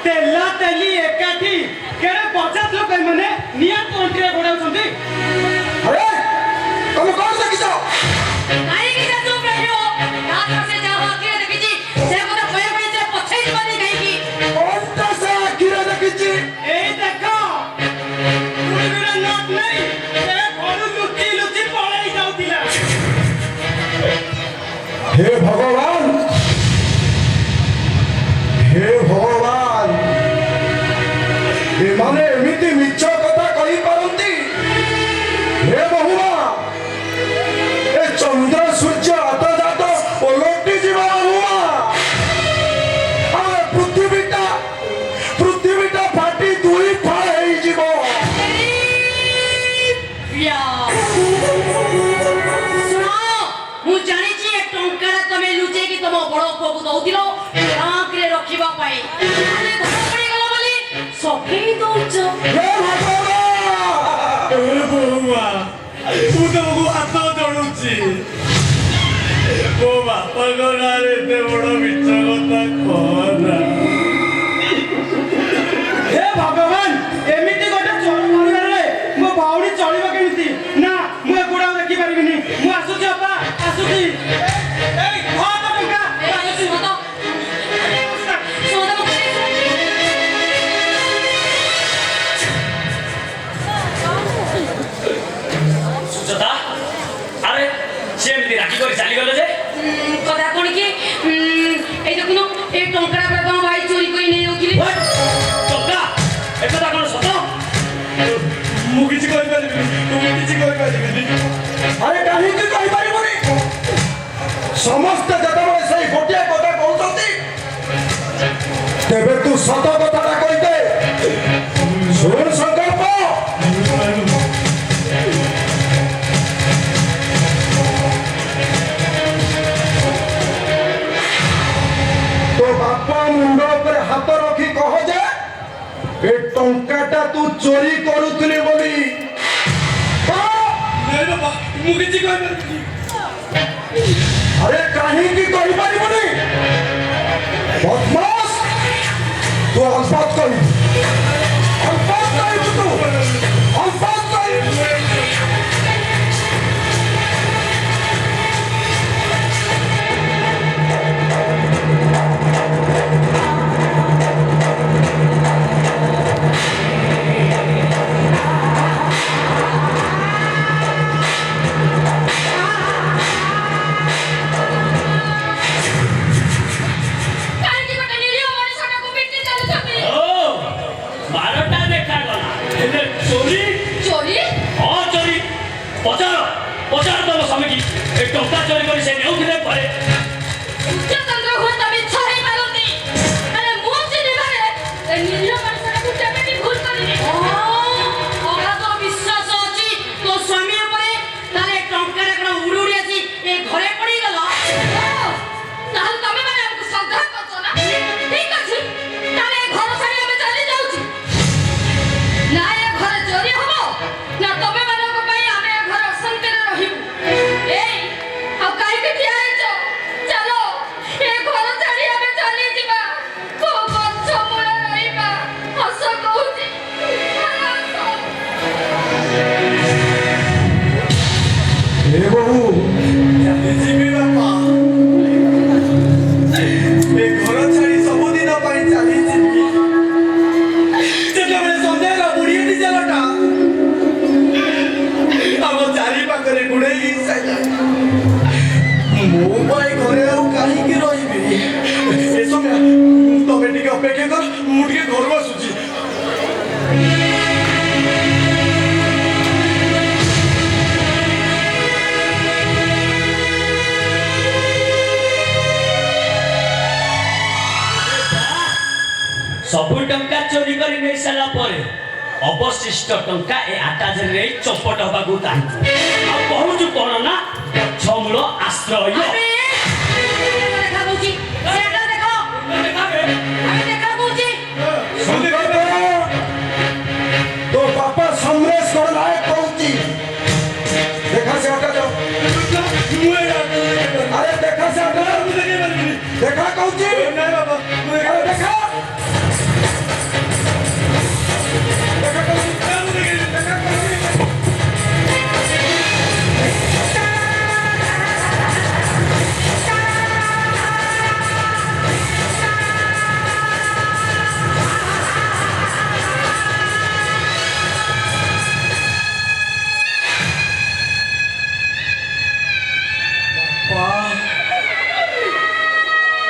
तेला तेली एकाठी केड़े 50 लोक माने निया कंट्री गोडाउछंती अरे तुम कौन देखिଛ କାହିଁକି ସେ ଚୁପ୍ ରହିବ ତା ପାଖେ ଯାହା ଆଖିରେ ଦେଖିଛି ସେ କଥା କହିବା ପାଇଁ ସେ ପଛେଇ ଯିବନି କାହିଁକି कौनटा से आखिरे देखिছি এই দেখো পুরীরা নট নাই সে ঘরু লুচি লুচি পলাই যাউতিলা हे भगवान एमाने एमिति मिछ कथा कहि पारंती हे बहुमा ए चंद्र सूर्य आत जात ओलटी जीवा बहुमा आ पृथ्वीटा फाटी दुई फाड़ हेई जीवो ଶୁଣ ମୁଁ ଜାଣିଛି ଏ ଟଙ୍କାଟା ତମେ ଲୁଚେଇକି ତମ ବଡ ପୁଅକୁ ଦଉଥିଲ ବ୍ୟାଙ୍କରେ ରଖିବା ପାଇଁ ମାନେ ଧରା ପଡିଗଲା ବୋଲି ସଫେଇ ଦଉଛ हे भगवान ବୋମା ମୁଁ ତମକୁ ହାତ ଯୋଡୁଛି ମୋ ବାପାଙ୍କ ନାଁରେ ଏତେ ବଡ ମିଛ କଥା କହନା ହେ ଭଗବାନ ଏମିତି ଗୋଟେ ଚୋର ପରିବାରରେ ମୋ ଭଉଣୀ ଚଳିବ କେମିତି ନା ମୁଁ ଏଗୁଡା ଦେଖିପାରିବିନି ମୁଁ ଆସୁଛି ଅପା ଆସୁଛି ଏଇ ଧର ତ ଟଙ୍କା ଶୁଣ ତ ଶୁଣ ତ ସୁଚେତା ଆରେ ସେ ଏମିତି ରାଗି କରି ଚାଲିଗଲେ ଯେ କଥା କଣ କି এই দেখুন এই টঙ্কাটা পুরা তোমার ভাই চুরি করে নিয়ে যাଉଥିଲେ What? ଟଙ୍କା ଏକଥା କ'ଣ ସତ ମୁଁ କିଛି କହିପାରିବିନି अरे कहीं की कहि परिबनी समस्त जतबे सही गोटिया कथा कहउछंती तेबे तू सत कथाटा कहि दे सुन संकल्प तो बापा मुंड पर हाथ रखी कह जे ए टंकाटा तू चोरी करूथली बोली ମୁଁ କିଛି କହିପାରିବିନି अरे कहीं की कहि परिबनी बदमाश तू अल्पात कहि तू अल्पात कहि କାହିଁକି ଗୋଟେ ନିରୀହ ମଣିଷଟାକୁ ପିଟି ଚାଲୁଛନ୍ତି ଓ ବାରଟା ଦେଖାଗଲା ହେଲେ ଚୋରି ଚୋରି ହଁ ଚୋରି ପଚାର ତମ ସ୍ୱାମୀକି ଏ ଟଙ୍କା ଚୋରି କରି ସେ ନେଉଥିଲେ ପରେ ସୂର୍ଯ୍ୟଚନ୍ଦ୍ର ହୁଅନ୍ତା ମିଛ ହେଇପାରନ୍ତି ହେଲେ ମୁଁ ଚିହ୍ନିବାରେ ଏ ନିରୀହ ମଣିଷଟାକୁ କେମିତି ଭୁଲ କରିବି ଅଗାଧ ବିଶ୍ୱାସ ଅଛି ତୋ ସ୍ୱାମୀ ଉପରେ ତାହେଲେ ଏ ଟଙ୍କାଟା କ'ଣ ଉଡ଼ି ଉଡ଼ି ଆସି ଏ ଘରେ ପଡ଼ିଗଲା ତାହେଲେ ତମେ ମାନେ ଆମକୁ ସନ୍ଦେହ କରୁଛ ନା ଠିକ ଅଛି ତାହେଲେ ଏ ଘର ଛାଡ଼ି ଆମେ ଚାଲି ଯାଉଛୁ ନା ଏ ଘରେ ଚୋରି ହବ ନା ତମେ ମାନଙ୍କ ପାଇଁ ଆମେ ଏ ଘରେ ଅଶାନ୍ତିରେ ରହିବୁ ଏଇ ଆଉ କାହିଁକି ଠିଆ ହେଇଛ ଚାଲ ଏ ଘର ଛାଡ଼ି ଆମେ ଚାଲିଯିବା କୋଉ ଗଛ ମୂଳେ ରହିବା ହସ କହୁଛି हे बहू ଯିବି ବାପା ଏ ଘର ଛାଡ଼ି ସବୁଦିନ ପାଇଁ ଚାଲିଯିବି ଯେତେବେଳେ ସନ୍ଧ୍ୟାର ବୁଢ଼ୀଟି ଜାଲଟା ଆମ ଚାରି ପାଖରେ ଗୁଡ଼େଇ ସାଇଲାଣି ମୁଁ ପାଇଁ ଘରେ ଆଉ କାହିଁକି ରହିବି ଏ ସମୟ ତମେ ଟିକେ ଅପେକ୍ଷା କର ମୁଁ ଟିକେ ଘରୁ ଆସୁଛି ସବୁ ଟଙ୍କା ଚୋରି କରି ନେଇ ସାରିଲା ପରେ ଅବଶିଷ୍ଟ ଟଙ୍କା ଏ ଆଟାଜରେ ନେଇ ଚପଟ ହେବାକୁ ଚାହିଁଛୁ ଆଉ କହୁଛୁ କ'ଣ ନା ଗଛ ମୂଳ ଆଶ୍ରୟ ଆରେ ଦେଖା କହୁଛି ସେଟା ଦେଖ ଆମେ ଦେଖା କହୁଛି संकल्प तो बापा समरेश कर लायक कहती देखा से हटा जाओ अरे देखा सागर देखा कौची अरे देखा देखा कौची देखा कौची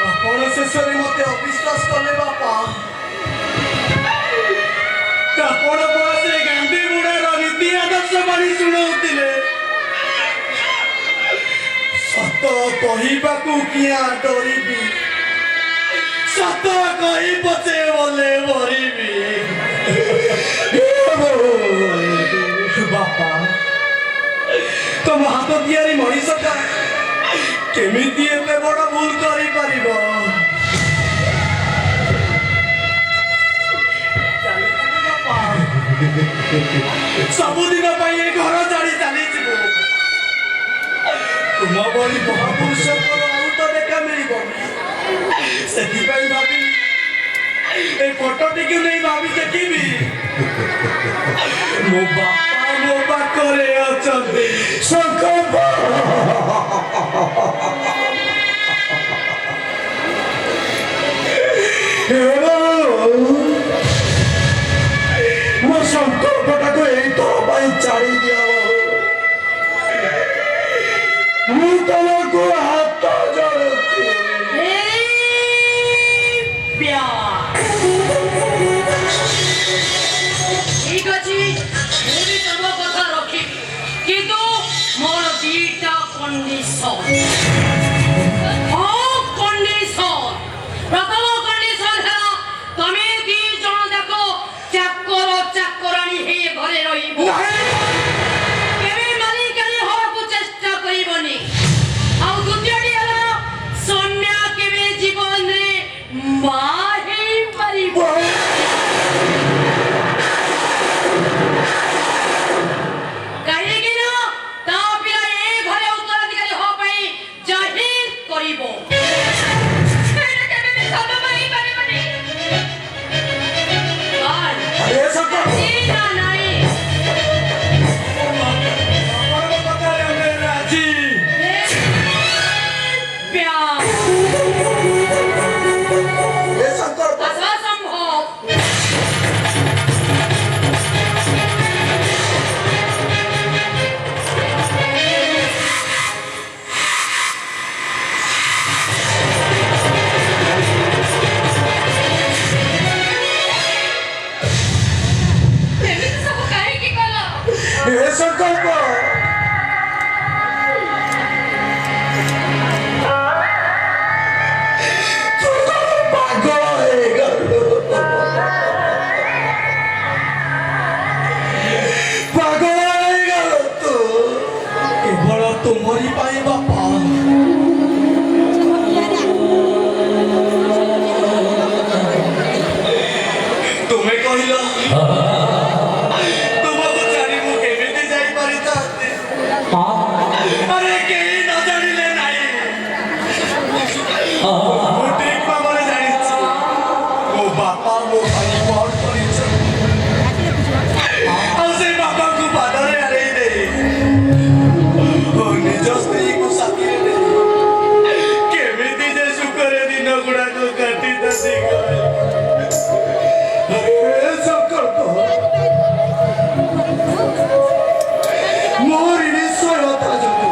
ଆପଣ ଶେଷରେ ମୋତେ ଅବିଶ୍ୱାସ କଲେ ବାପା ଆପଣ ବୟସରେ ଗାନ୍ଧୀ ବୁଢ଼ାର ନୀତି ଆଦର୍ଶ ବାଣୀ ଶୁଣାଉଥିଲେ ସତ କହିବାକୁ କିଆଁ ଡରିବି ସତ କହି ପଛେ ବୋଲେ ମରିବି ବାପା ତମ ହାତ ତିଆରି ମଣିଷଟା କେମିତି ଏତେ ବଡ଼ ଭୁଲ କରିପାରିବ ସବୁଦିନ ପାଇଁ ଏ ଘର ଛାଡ଼ି ଚାଲିଯିବ ତୁମ ଭଳି ମହାପୁରୁଷଙ୍କର ଆଉ ତ ଦେଖା ମିଳିବନି ସେଥିପାଇଁ ଭାବିଲି ଏ ଫଟୋଟିକୁ ନେଇ ଭାବି ଦେଖିବି ମୋ ବାପା ମୋ ପାଖରେ ଅଛନ୍ତି ସଂକଳ୍ପ ମୋ ସଂକଳ୍ପଟାକୁ ଏଇଥର ପାଇଁ ଛାଡ଼ି ଦିଅ ମୁଁ ତମକୁ ହାତ ଯୋଡ଼ୁଛି ঠিক আছে ମୁଁ ବି ତମ କଥା ରଖିବି କିନ୍ତୁ ମୋର ଦିଟା କଣ୍ଡିସନ ପ୍ରଥମ କଣ୍ଡିସନ ହେଲା ତମେ ଦି ଜଣ ଯାକ ଚାକର ଚାକରାଣୀ ହେଇ ଘରେ ରହିବ କେବେ ମାଲିକାଣୀ ହବାକୁ ଚେଷ୍ଟା କରିବନି ଆଉ ଦ୍ୱିତୀୟଟି ହେଲା ସୌମ୍ୟା କେବେ ଜୀବନରେ ମା ହେଇପାରିବ କାହିଁକି ନା ତା ପିଲା ଏ ଘରେ ଉତ୍ତରାଧିକାରୀ ହବା ପାଇଁ ଜାହିର କରିବ ସେଇଟା କେବେ ବି ସମ୍ଭବ ହେଇପାରିବନି अरे संकल्प ନା ନାହିଁ ଆପଣଙ୍କ କଥାରେ ଆମେ ରାଜି ପ୍ୟାର ये संकल्प ଅସମ୍ଭବ ଏମିତି ସବୁ କାହିଁକି କଲ ये संकल्प पागल ହେଇଗଲୁ ପାଗଳ ହେଇଗଲୁ ତୁ କେବଳ ତୁମରି ପାଇଁ ବାପା ତୁମେ କହିଲ ତୁମକୁ ଛାଡ଼ି ମୁଁ କେମିତି ଯାଇପାରିଥାନ୍ତି ଆରେ କେହି ନ ଜାଣିଲେ ନାହିଁ ମୁଁ ଠିକ ଭାବରେ ଜାଣିଛି ମୋ ବାପା ମୋ ପାଇଁ କଣ କରିଛନ୍ତି ଆଉ ସେ ବାପାଙ୍କୁ ପାଦରେ ଆଡ଼େଇ ଦେଇ ମୋ ନିଜ ସ୍ତ୍ରୀକୁ ସାଥିରେ ନେଇ କେମିତି ଯେ ସୁଖରେ ଦିନ ଗୁଡ଼ାକ କାଟିଥାନ୍ତି ସଂକଳ୍ପ ମୋର ନିଶ୍ଚୟତା ଯୋଗୁଁ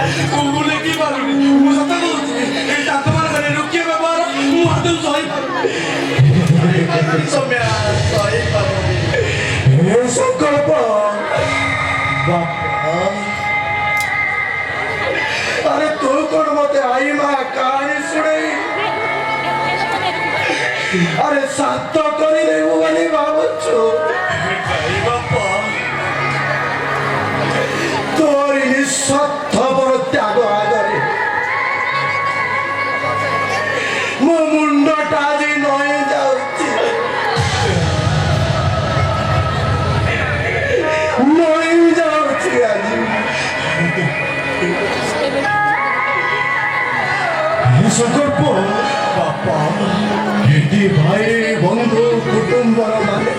ମୁଁ ଲେଖି ପାରୁନି ମୁଁ ସତ କହୁଛି ଏଇ ତାଙ୍କ ମାନଙ୍କରେ ରୋକିବା ବ୍ୟବହାର ମୁଁ ଆଦୌ ସହିପାରୁନି ସୌମ୍ୟା ସହିପାରୁନି ଏ ସଂକଳ୍ପ ବାପା अरे तू कौन मते आई माँ कहानी सुनाई अरे सात करी रे वो वाली बाबूचो भाई बापा तोरी निस्वार्थ पर त्याग आगरे मो मुंडटा जी नई जाउची आज संकल्प बापा एटी भाई बंधु कुटुंबर माने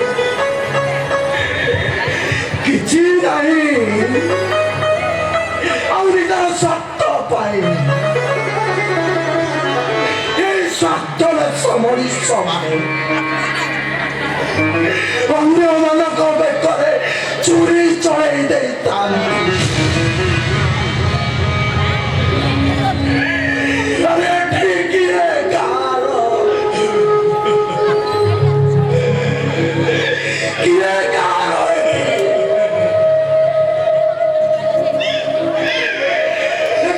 किछि नाही आउरी तार स्वार्थ पाई ए स्वार्थले समरी समाने अन्य मानक बेकरे चुरी चढ़ाई दे अरे ठीक है गारो किए गारो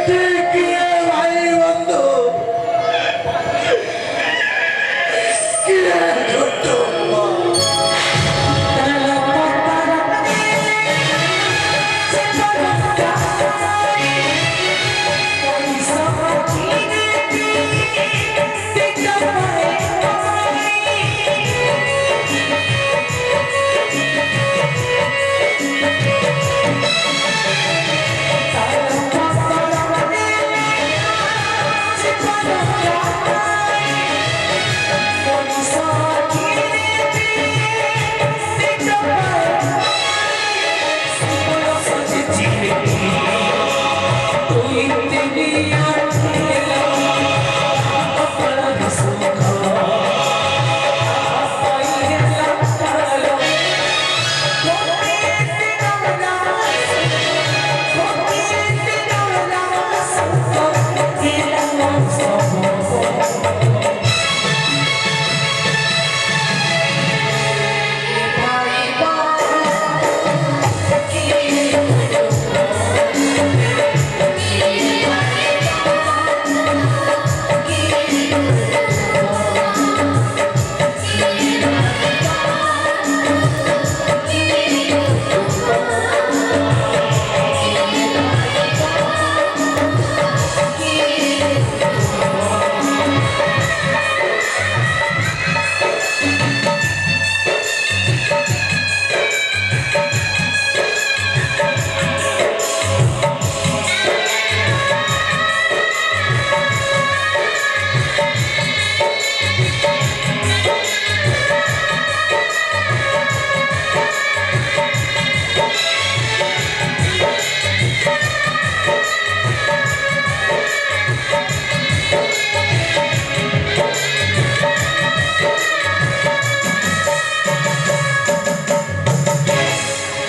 ठीक है भाई बंधु किए Tú